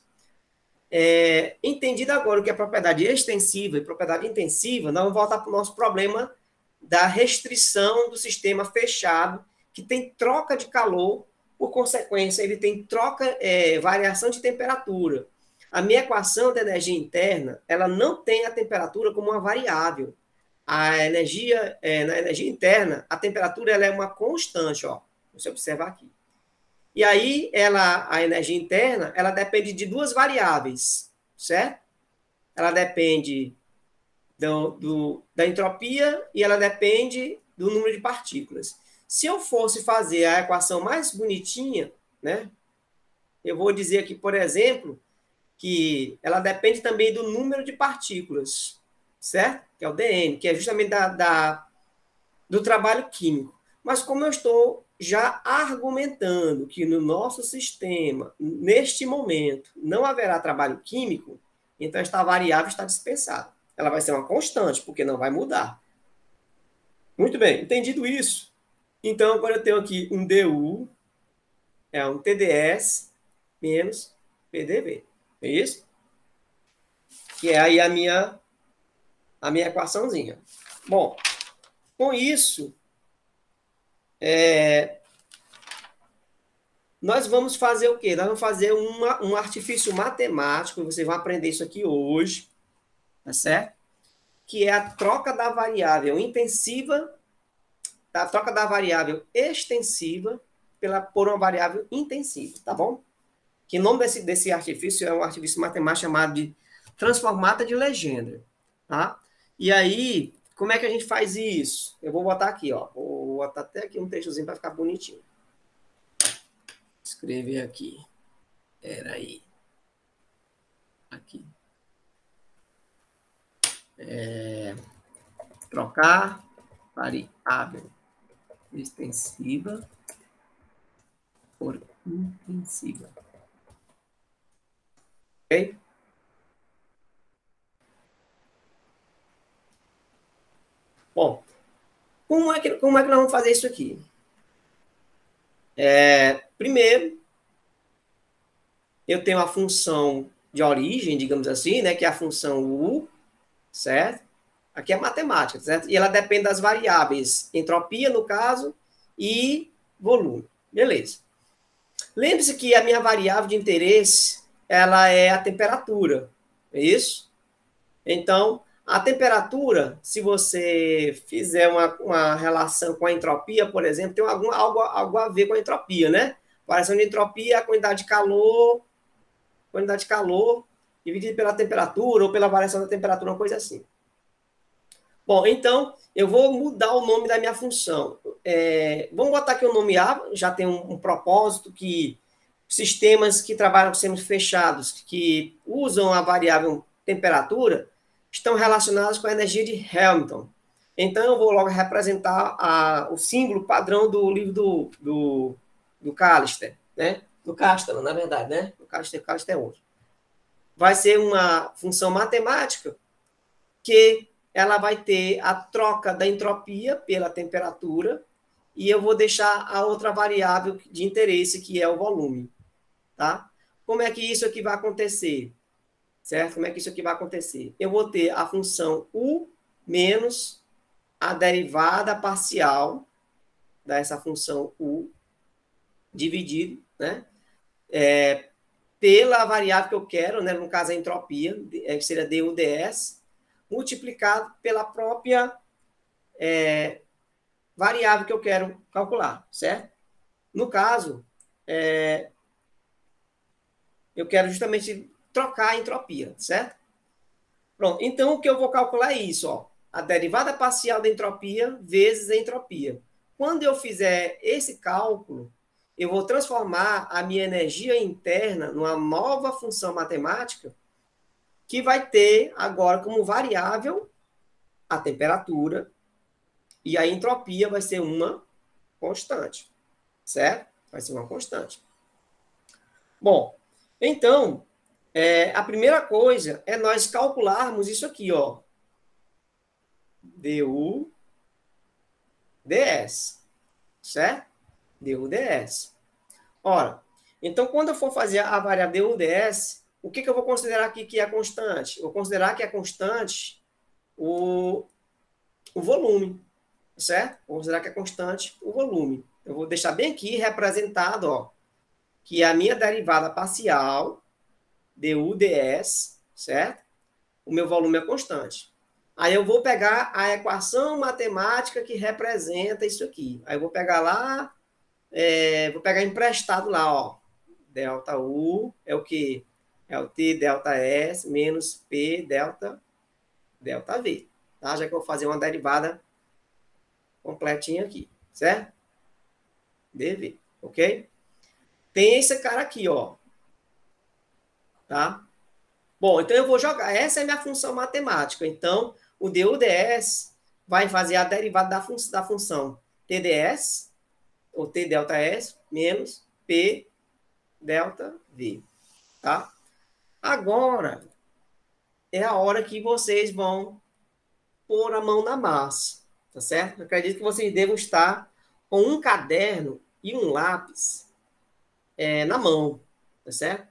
[SPEAKER 1] Entendido agora o que é propriedade extensiva e propriedade intensiva, nós vamos voltar para o nosso problema da restrição do sistema fechado, que tem troca de calor, por consequência, ele tem variação de temperatura. A minha equação de energia interna, ela não tem a temperatura como uma variável. Na energia interna, a temperatura ela é uma constante, ó. Você observar aqui. E aí, a energia interna, ela depende de duas variáveis, certo? Ela depende da entropia e ela depende do número de partículas. Se eu fosse fazer a equação mais bonitinha, né? Eu vou dizer aqui, por exemplo, que ela depende também do número de partículas, certo? Que é o dN, que é justamente do trabalho químico. Mas como eu estou já argumentando que no nosso sistema, neste momento, não haverá trabalho químico, então esta variável está dispensada. Ela vai ser uma constante, porque não vai mudar. Muito bem, entendido isso. Então, agora eu tenho aqui um DU, é um TdS menos PDV. É isso? Que é aí a minha equaçãozinha. Bom, com isso, nós vamos fazer o quê? Nós vamos fazer um artifício matemático, vocês vão aprender isso aqui hoje, tá certo? Que é a troca da variável intensiva, a troca da variável extensiva por uma variável intensiva, tá bom? Que o nome desse artifício é um artifício matemático chamado de transformata de Legendre, tá? E aí, como é que a gente faz isso? Eu vou botar aqui, ó. Vou botar até aqui um textozinho para ficar bonitinho. Escrever aqui. Peraí. Aqui. Trocar variável extensiva por intensiva. Ok? Bom, como é que nós vamos fazer isso aqui? Primeiro, eu tenho a função de origem, digamos assim, né, que é a função U, certo? Aqui é matemática, certo? E ela depende das variáveis entropia, no caso, e volume. Beleza. Lembre-se que a minha variável de interesse, ela é a temperatura, é isso? Então, a temperatura, se você fizer uma relação com a entropia, por exemplo, tem algo a ver com a entropia, né? A variação de entropia é a quantidade de calor dividida pela temperatura ou pela variação da temperatura, uma coisa assim. Bom, então, eu vou mudar o nome da minha função. Vamos botar aqui o nome A, já tem um propósito que sistemas que trabalham com sistemas fechados, que usam a variável temperatura, estão relacionados com a energia de Hamilton. Então, eu vou logo representar o símbolo padrão do livro do Callister, né? Do Castelo, na verdade, né? O Callister é outro. Vai ser uma função matemática que ela vai ter a troca da entropia pela temperatura e eu vou deixar a outra variável de interesse, que é o volume. Tá? Como é que isso aqui vai acontecer? Certo? Como é que isso aqui vai acontecer? Eu vou ter a função U menos a derivada parcial dessa função U dividido, né? Pela variável que eu quero, né? No caso a entropia, que seria DUDS, multiplicado pela própria variável que eu quero calcular, certo? No caso, eu quero justamente trocar a entropia, certo? Pronto, então o que eu vou calcular é isso, ó, a derivada parcial da entropia vezes a entropia. Quando eu fizer esse cálculo, eu vou transformar a minha energia interna numa nova função matemática que vai ter agora como variável a temperatura e a entropia vai ser uma constante, certo? Vai ser uma constante. Bom, então, a primeira coisa é nós calcularmos isso aqui, ó. DU, DS, certo? DU, DS. Ora, então, quando eu for fazer a variável DU, DS, o que eu vou considerar aqui que é constante? Eu vou considerar que é constante o volume, certo? Vou considerar que é constante o volume. Eu vou deixar bem aqui representado, ó, que a minha derivada parcial, du ds, certo? O meu volume é constante. Aí eu vou pegar a equação matemática que representa isso aqui. Aí eu vou pegar lá, vou pegar emprestado lá, ó. Delta U é o quê? É o T delta S menos P delta V. Tá? Já que eu vou fazer uma derivada completinha aqui, certo? dv, ok? Tem esse cara aqui, ó. Tá? Bom, então eu vou jogar. Essa é a minha função matemática. Então, o DUDS vai fazer a derivada da função TdS ou T delta S, menos P delta V, tá? Agora é a hora que vocês vão pôr a mão na massa, tá certo? Eu acredito que vocês devam estar com um caderno e um lápis na mão, tá certo?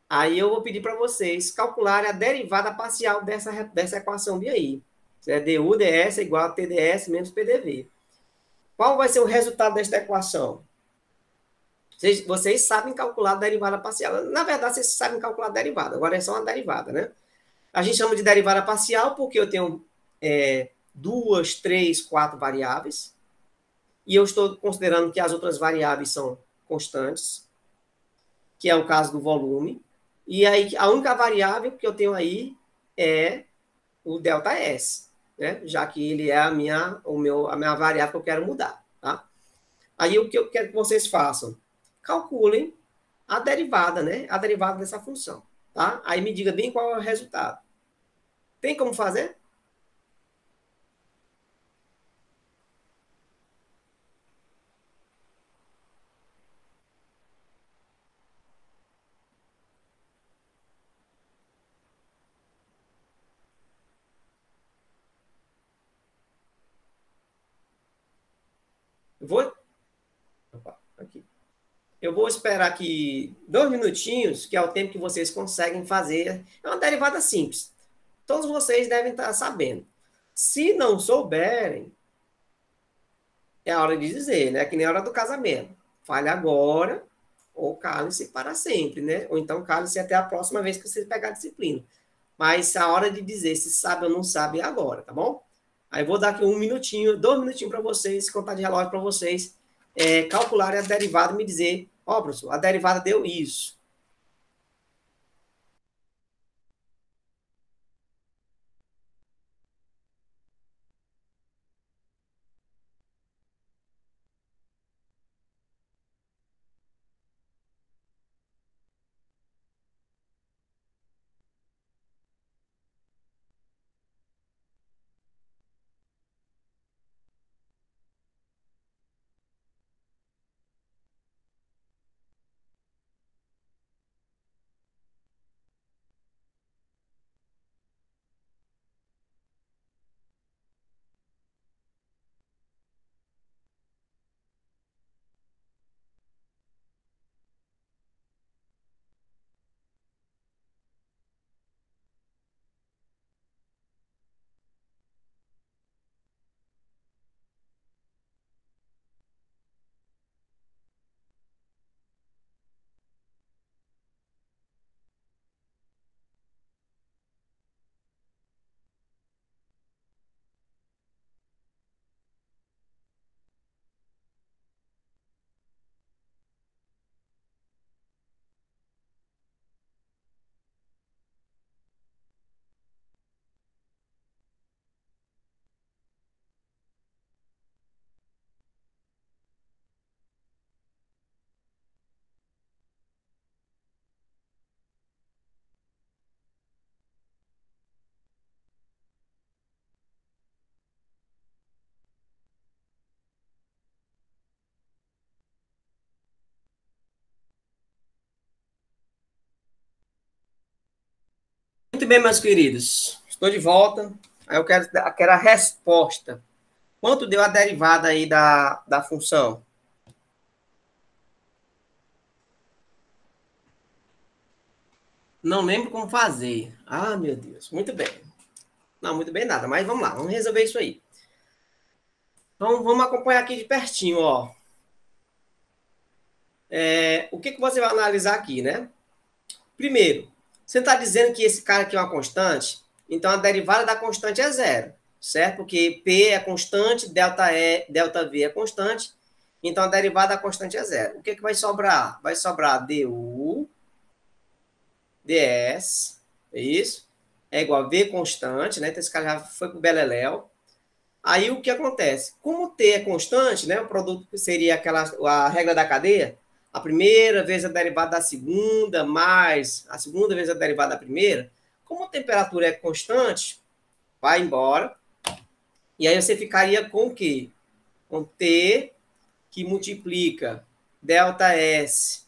[SPEAKER 1] Aí eu vou pedir para vocês calcularem a derivada parcial dessa equação de aí. Du ds é igual a TDS menos PDV. Qual vai ser o resultado desta equação? Vocês sabem calcular a derivada parcial. Na verdade, vocês sabem calcular a derivada. Agora é só uma derivada, né? A gente chama de derivada parcial porque eu tenho 2, 3, 4 variáveis. E eu estou considerando que as outras variáveis são constantes, que é o caso do volume. E aí, a única variável que eu tenho aí é o ΔS, né? Já que ele é a minha variável que eu quero mudar, tá? Aí, o que eu quero que vocês façam? Calculem a derivada, né? A derivada dessa função, tá? Aí me diga bem qual é o resultado. Tem como fazer? Aqui. Eu vou esperar aqui 2 minutinhos, que é o tempo que vocês conseguem fazer. É uma derivada simples. Todos vocês devem estar sabendo. Se não souberem, é a hora de dizer, né? Que nem a hora do casamento. Fale agora ou cale-se para sempre, né? Ou então cale-se até a próxima vez que você pegar a disciplina. Mas a hora de dizer se sabe ou não sabe é agora, tá bom? Aí vou dar aqui 1 minutinho, 2 minutinhos para vocês, contar de relógio para vocês calcularem a derivada e me dizer, professor, a derivada deu isso. Muito bem, meus queridos. Estou de volta. Aí eu quero a resposta. Quanto deu a derivada aí da função? Não lembro como fazer. Ah, meu Deus. Muito bem. Não, muito bem nada. Mas vamos lá. Vamos resolver isso aí. Então, vamos acompanhar aqui de pertinho, ó. O que você vai analisar aqui, né? Primeiro, você está dizendo que esse cara aqui é uma constante, então a derivada da constante é zero, certo? Porque P é constante, delta V é constante, então a derivada da constante é zero. O que vai sobrar? Vai sobrar du, ds, é isso? É igual a V constante, né? Então esse cara já foi para o beleléu. Aí o que acontece? Como T é constante, né? O produto seria a regra da cadeia, a primeira vezes a derivada da segunda, mais a segunda vez a derivada da primeira. Como a temperatura é constante, vai embora. E aí você ficaria com o quê? Com T que multiplica ΔS.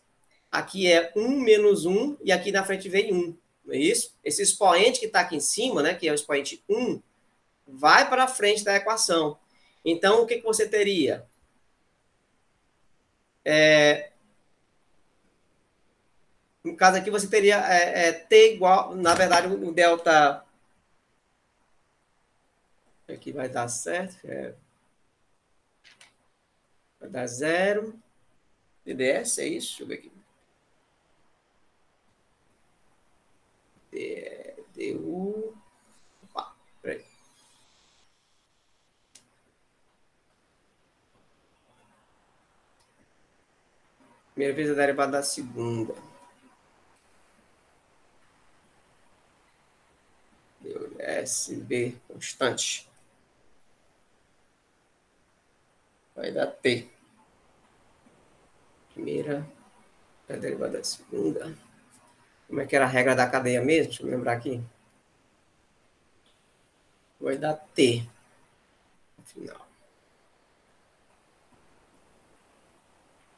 [SPEAKER 1] Aqui é 1 menos 1, e aqui na frente vem 1. Não é isso? Esse expoente que está aqui em cima, né, que é o expoente 1, vai para frente da equação. Então, o que você teria? No caso aqui, você teria T igual, na verdade, o delta... Aqui vai dar certo. Vai dar 0. DDS, é isso? Deixa eu ver aqui. DU... Opa, peraí. Primeira vez a derivada da segunda. SB constante. Vai dar T. Primeira a derivada da segunda. Como é que era a regra da cadeia mesmo? Deixa eu lembrar aqui. Vai dar T. No final.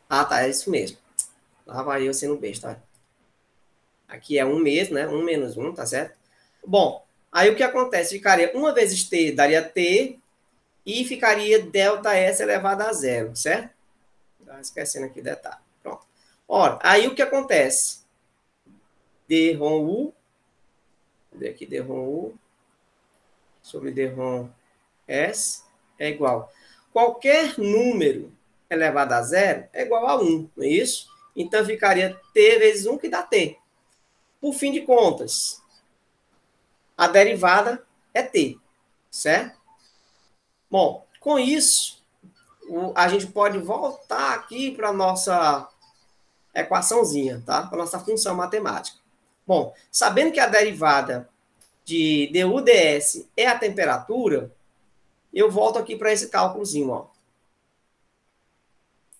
[SPEAKER 1] Ah, tá. É isso mesmo. Lá vai eu sendo besta. Tá? Aqui é 1 mesmo, né? 1 menos 1, tá certo? Bom, aí o que acontece? Ficaria 1 vezes T daria T e ficaria ΔS elevado a 0, certo? Tá esquecendo aqui o detalhe. Pronto. Ora, aí o que acontece? D-ROM U, cadê aqui D-ROM U, sobre D-ROM S é igual. Qualquer número elevado a 0 é igual a 1, não é isso? Então ficaria T vezes 1, que dá T. Por fim de contas, a derivada é T, certo? Bom, com isso, a gente pode voltar aqui para a nossa equaçãozinha, tá? Para a nossa função matemática. Bom, sabendo que a derivada de du ds é a temperatura, eu volto aqui para esse cálculozinho, ó.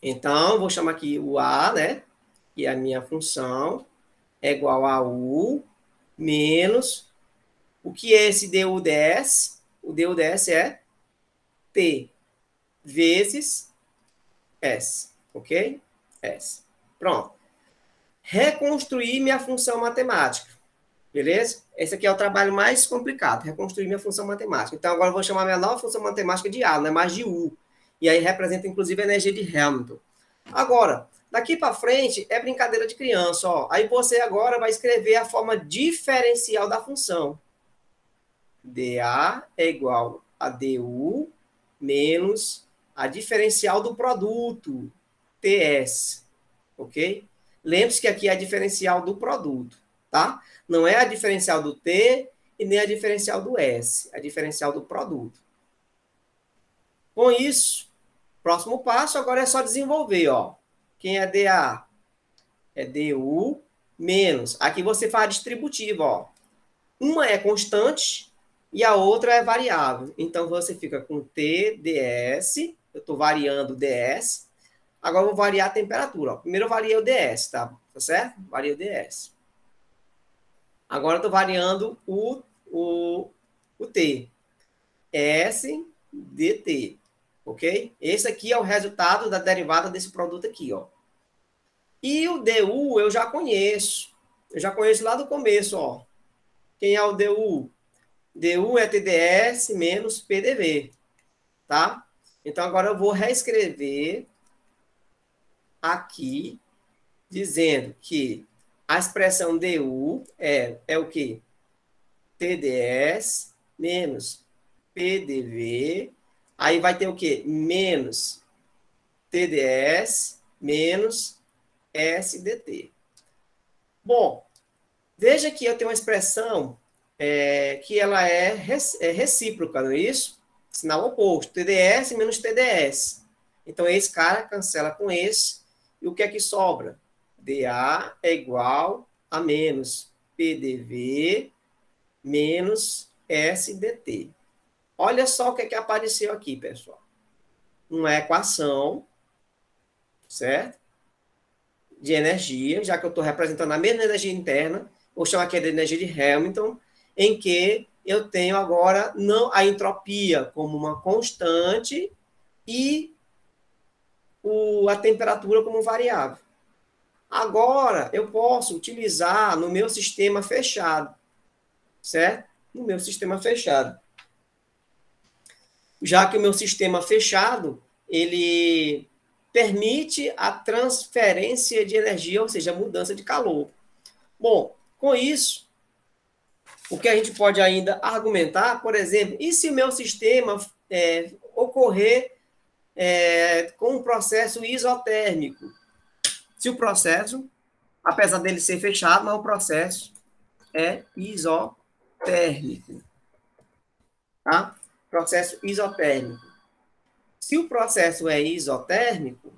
[SPEAKER 1] Então, vou chamar aqui o A, né? Que é a minha função, é igual a U menos o que é esse du ds? O du ds é T vezes S, ok? S. Pronto. Reconstruir minha função matemática. Beleza? Esse aqui é o trabalho mais complicado, reconstruir minha função matemática. Então, agora eu vou chamar minha nova função matemática de A, não é mais de U. E aí representa, inclusive, a energia de Hamilton. Agora, daqui para frente, é brincadeira de criança. Ó. Aí você agora vai escrever a forma diferencial da função. dA é igual a du menos a diferencial do produto, TS. Ok? Lembre-se que aqui é a diferencial do produto, tá? Não é a diferencial do T e nem a diferencial do S, é a diferencial do produto. Com isso, próximo passo agora é só desenvolver, ó. Quem é dA? É du menos. Aqui você faz a distributiva, ó. Uma é constante e a outra é variável. Então, você fica com T ds, eu estou variando ds. Agora, eu vou variar a temperatura. Ó. Primeiro, eu variei o ds, tá? Tá certo? Variei o ds. Agora, eu estou variando o T. S dt. Ok? Esse aqui é o resultado da derivada desse produto aqui, ó. E o du eu já conheço. Eu já conheço lá do começo, ó. Quem é o du? du é TDS menos PDV, tá? Então, agora eu vou reescrever aqui, dizendo que a expressão du é o quê? TDS menos PDV, aí vai ter o quê? Menos TDS menos SDT. Bom, veja que eu tenho uma expressão que ela é recíproca, não é isso? Sinal oposto, TDS menos TDS. Então, esse cara cancela com esse, e o que é que sobra? dA é igual a menos PDV menos SDT. Olha só o que é que apareceu aqui, pessoal. Uma equação, certo? De energia, já que eu estou representando a mesma energia interna, vou chamar aqui de energia de Hamilton, em que eu tenho agora não a entropia como uma constante e a temperatura como variável. Agora, eu posso utilizar no meu sistema fechado, certo? No meu sistema fechado. Já que o meu sistema fechado, ele permite a transferência de energia, ou seja, a mudança de calor. Bom, com isso, o que a gente pode ainda argumentar, por exemplo, e se o meu sistema ocorrer com um processo isotérmico? Se o processo, apesar dele ser fechado, mas o processo é isotérmico. Tá? Processo isotérmico. Se o processo é isotérmico,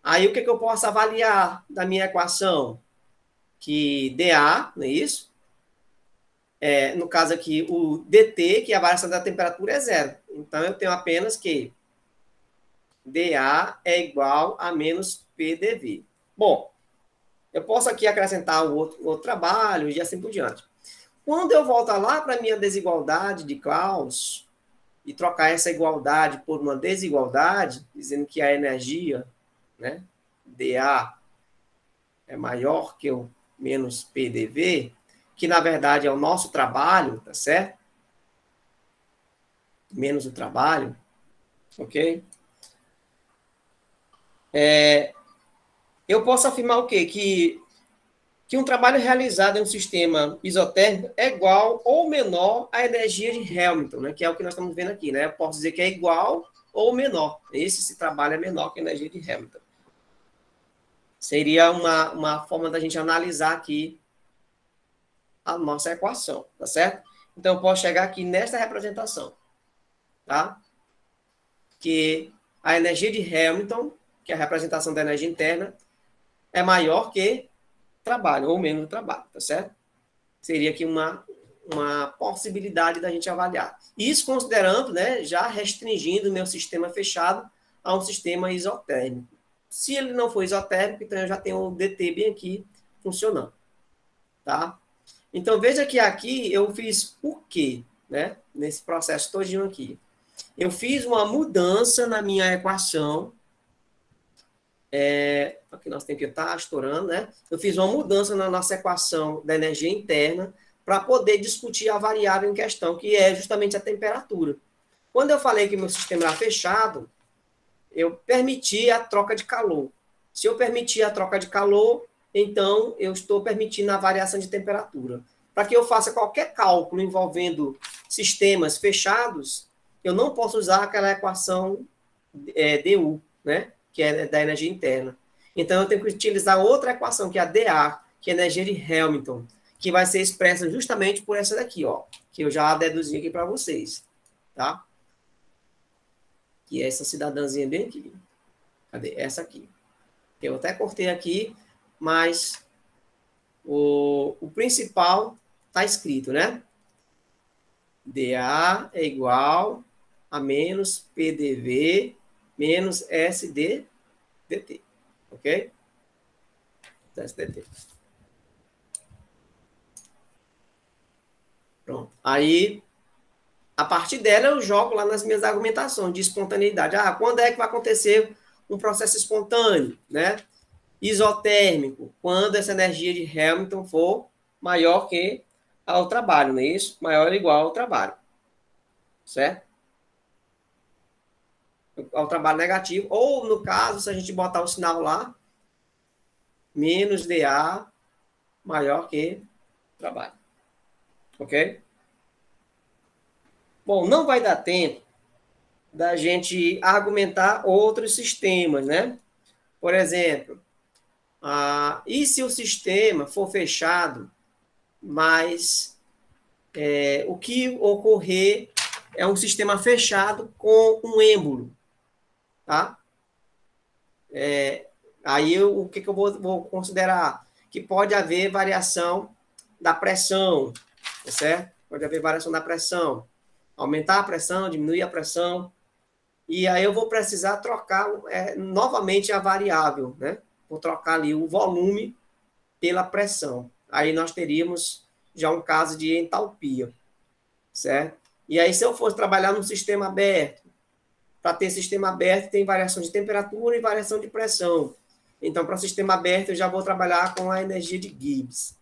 [SPEAKER 1] aí o que eu posso avaliar da minha equação? Que dA, não é isso? No caso aqui, o dt, que é a variação da temperatura, é zero. Então, eu tenho apenas que dA é igual a menos PdV. Bom, eu posso aqui acrescentar o outro trabalho e assim por diante. Quando eu voltar lá para a minha desigualdade de Claus e trocar essa igualdade por uma desigualdade, dizendo que a energia, né, dA é maior que o menos PdV, que na verdade é o nosso trabalho, tá certo? Menos o trabalho, ok? Eu posso afirmar o quê? Que um trabalho realizado em um sistema isotérmico é igual ou menor à energia de Hamilton, né? Que é o que nós estamos vendo aqui, né? Eu posso dizer que é igual ou menor. Esse trabalho é menor que a energia de Hamilton. Seria uma forma da gente analisar aqui a nossa equação, tá certo? Então, eu posso chegar aqui nessa representação, tá? Que a energia de Hamilton, que é a representação da energia interna, é maior que trabalho, ou menos trabalho, tá certo? Seria aqui uma possibilidade da gente avaliar. Isso considerando, né, já restringindo o meu sistema fechado a um sistema isotérmico. Se ele não for isotérmico, então eu já tenho o dt bem aqui funcionando, tá? Então, veja que aqui eu fiz o quê, né? Nesse processo todinho aqui. Eu fiz uma mudança na minha equação. Aqui nosso tempo está estourando, né? Eu fiz uma mudança na nossa equação da energia interna para poder discutir a variável em questão, que é justamente a temperatura. Quando eu falei que meu sistema era fechado, eu permiti a troca de calor. Se eu permitir a troca de calor, então eu estou permitindo a variação de temperatura. Para que eu faça qualquer cálculo envolvendo sistemas fechados, eu não posso usar aquela equação du, né? Que é da energia interna. Então, eu tenho que utilizar outra equação, que é a dA, que é a energia de Hamilton, que vai ser expressa justamente por essa daqui, ó, que eu já deduzi aqui para vocês, tá? Que é essa cidadãzinha bem aqui. Cadê? Essa aqui. Eu até cortei aqui, mas o principal está escrito, né? dA é igual a menos PDV menos SDT, ok? SDT. Pronto. Aí, a partir dela, eu jogo lá nas minhas argumentações de espontaneidade. Quando é que vai acontecer um processo espontâneo, né? Isotérmico, quando essa energia de Hamilton for maior que ao trabalho, não é isso? Maior ou igual ao trabalho, certo? Ao trabalho negativo, ou no caso, se a gente botar o sinal lá, menos dA maior que trabalho. Ok? Bom, não vai dar tempo da gente argumentar outros sistemas, né? Por exemplo, e se o sistema for fechado, mas o que ocorrer é um sistema fechado com um êmbolo, tá? Aí o que eu vou considerar? Que pode haver variação da pressão, tá certo? Pode haver variação da pressão. Aumentar a pressão, diminuir a pressão. E aí eu vou precisar trocar novamente a variável, né? Vou trocar ali o volume pela pressão. Aí nós teríamos já um caso de entalpia, certo? E aí se eu fosse trabalhar num sistema aberto, para ter sistema aberto, tem variação de temperatura e variação de pressão. Então, para o sistema aberto, eu já vou trabalhar com a energia de Gibbs.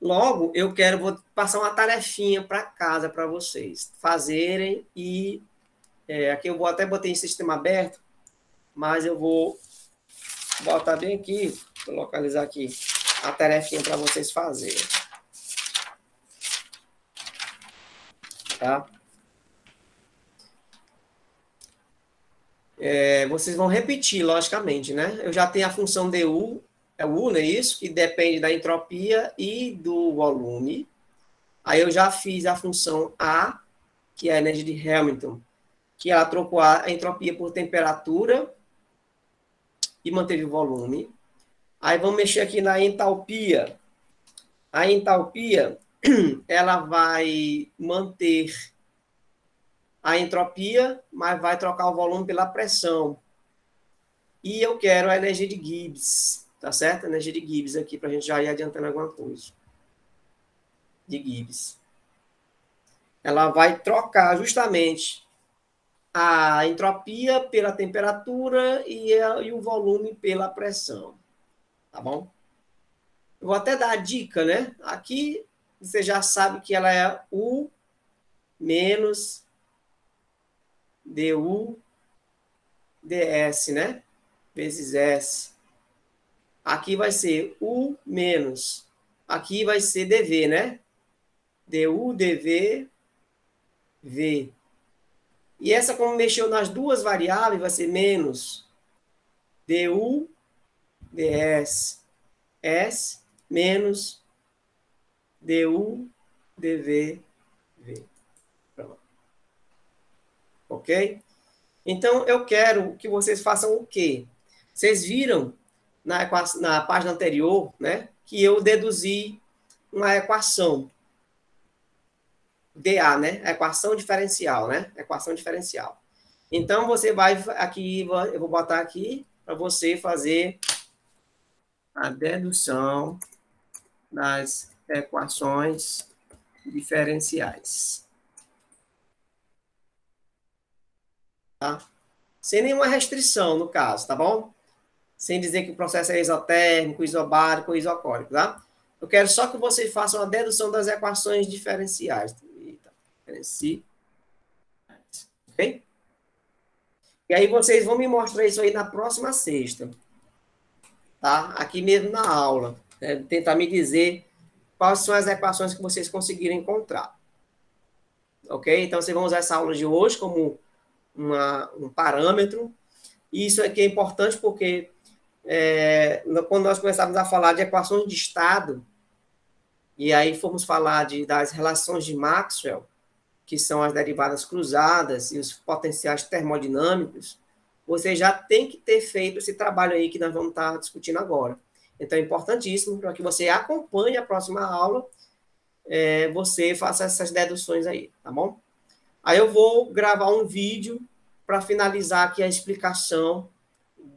[SPEAKER 1] Logo, vou passar uma tarefinha para casa para vocês fazerem e aqui eu até botei em sistema aberto, mas eu vou botar bem aqui, vou localizar aqui a tarefinha para vocês fazerem. Tá? Vocês vão repetir, logicamente, né? Eu já tenho a função du, U, não é isso? Que depende da entropia e do volume. Aí eu já fiz a função A, que é a energia de Hamilton, que ela trocou a entropia por temperatura e manteve o volume. Aí vamos mexer aqui na entalpia. A entalpia, ela vai manter a entropia, mas vai trocar o volume pela pressão. E eu quero a energia de Gibbs, tá certo? A energia de Gibbs aqui, para a gente já ir adiantando alguma coisa. De Gibbs. Ela vai trocar justamente a entropia pela temperatura e o volume pela pressão. Tá bom? Eu vou até dar a dica, né? Aqui você já sabe que ela é U menos du ds, né? Vezes S. Aqui vai ser U menos. Aqui vai ser dV, né? du dv v. E essa, como mexeu nas duas variáveis, vai ser menos du ds S menos du dv v. Pronto. Ok? Então, eu quero que vocês façam o quê? Vocês viram na página anterior, né, que eu deduzi uma equação. dA, né? Equação diferencial, né? Equação diferencial. Então, você vai aqui, eu vou botar aqui para você fazer a dedução das equações diferenciais. Tá? Sem nenhuma restrição, no caso, tá bom? Sem dizer que o processo é isotérmico, isobárico ou isocórico, tá? Eu quero só que vocês façam a dedução das equações diferenciais. Eita, diferenciais. Ok? E aí vocês vão me mostrar isso aí na próxima sexta. Tá? Aqui mesmo na aula. Tentar me dizer quais são as equações que vocês conseguiram encontrar. Ok? Então, vocês vão usar essa aula de hoje como um parâmetro. E isso aqui é importante porque quando nós começávamos a falar de equações de estado, e aí fomos falar das relações de Maxwell, que são as derivadas cruzadas e os potenciais termodinâmicos, você já tem que ter feito esse trabalho aí que nós vamos estar discutindo agora. Então, é importantíssimo para que você acompanhe a próxima aula, você faça essas deduções aí, tá bom? Aí eu vou gravar um vídeo para finalizar aqui a explicação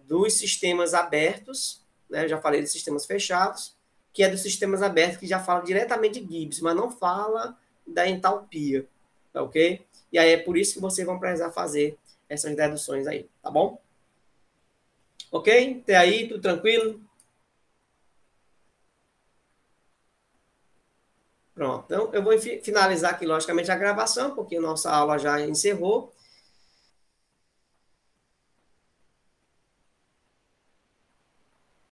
[SPEAKER 1] dos sistemas abertos, né? Eu já falei dos sistemas fechados, que é dos sistemas abertos, que já fala diretamente de Gibbs, mas não fala da entalpia, tá ok? E aí é por isso que vocês vão precisar fazer essas deduções aí, tá bom? Ok? Até aí, tudo tranquilo? Pronto, então eu vou finalizar aqui, logicamente, a gravação, porque a nossa aula já encerrou.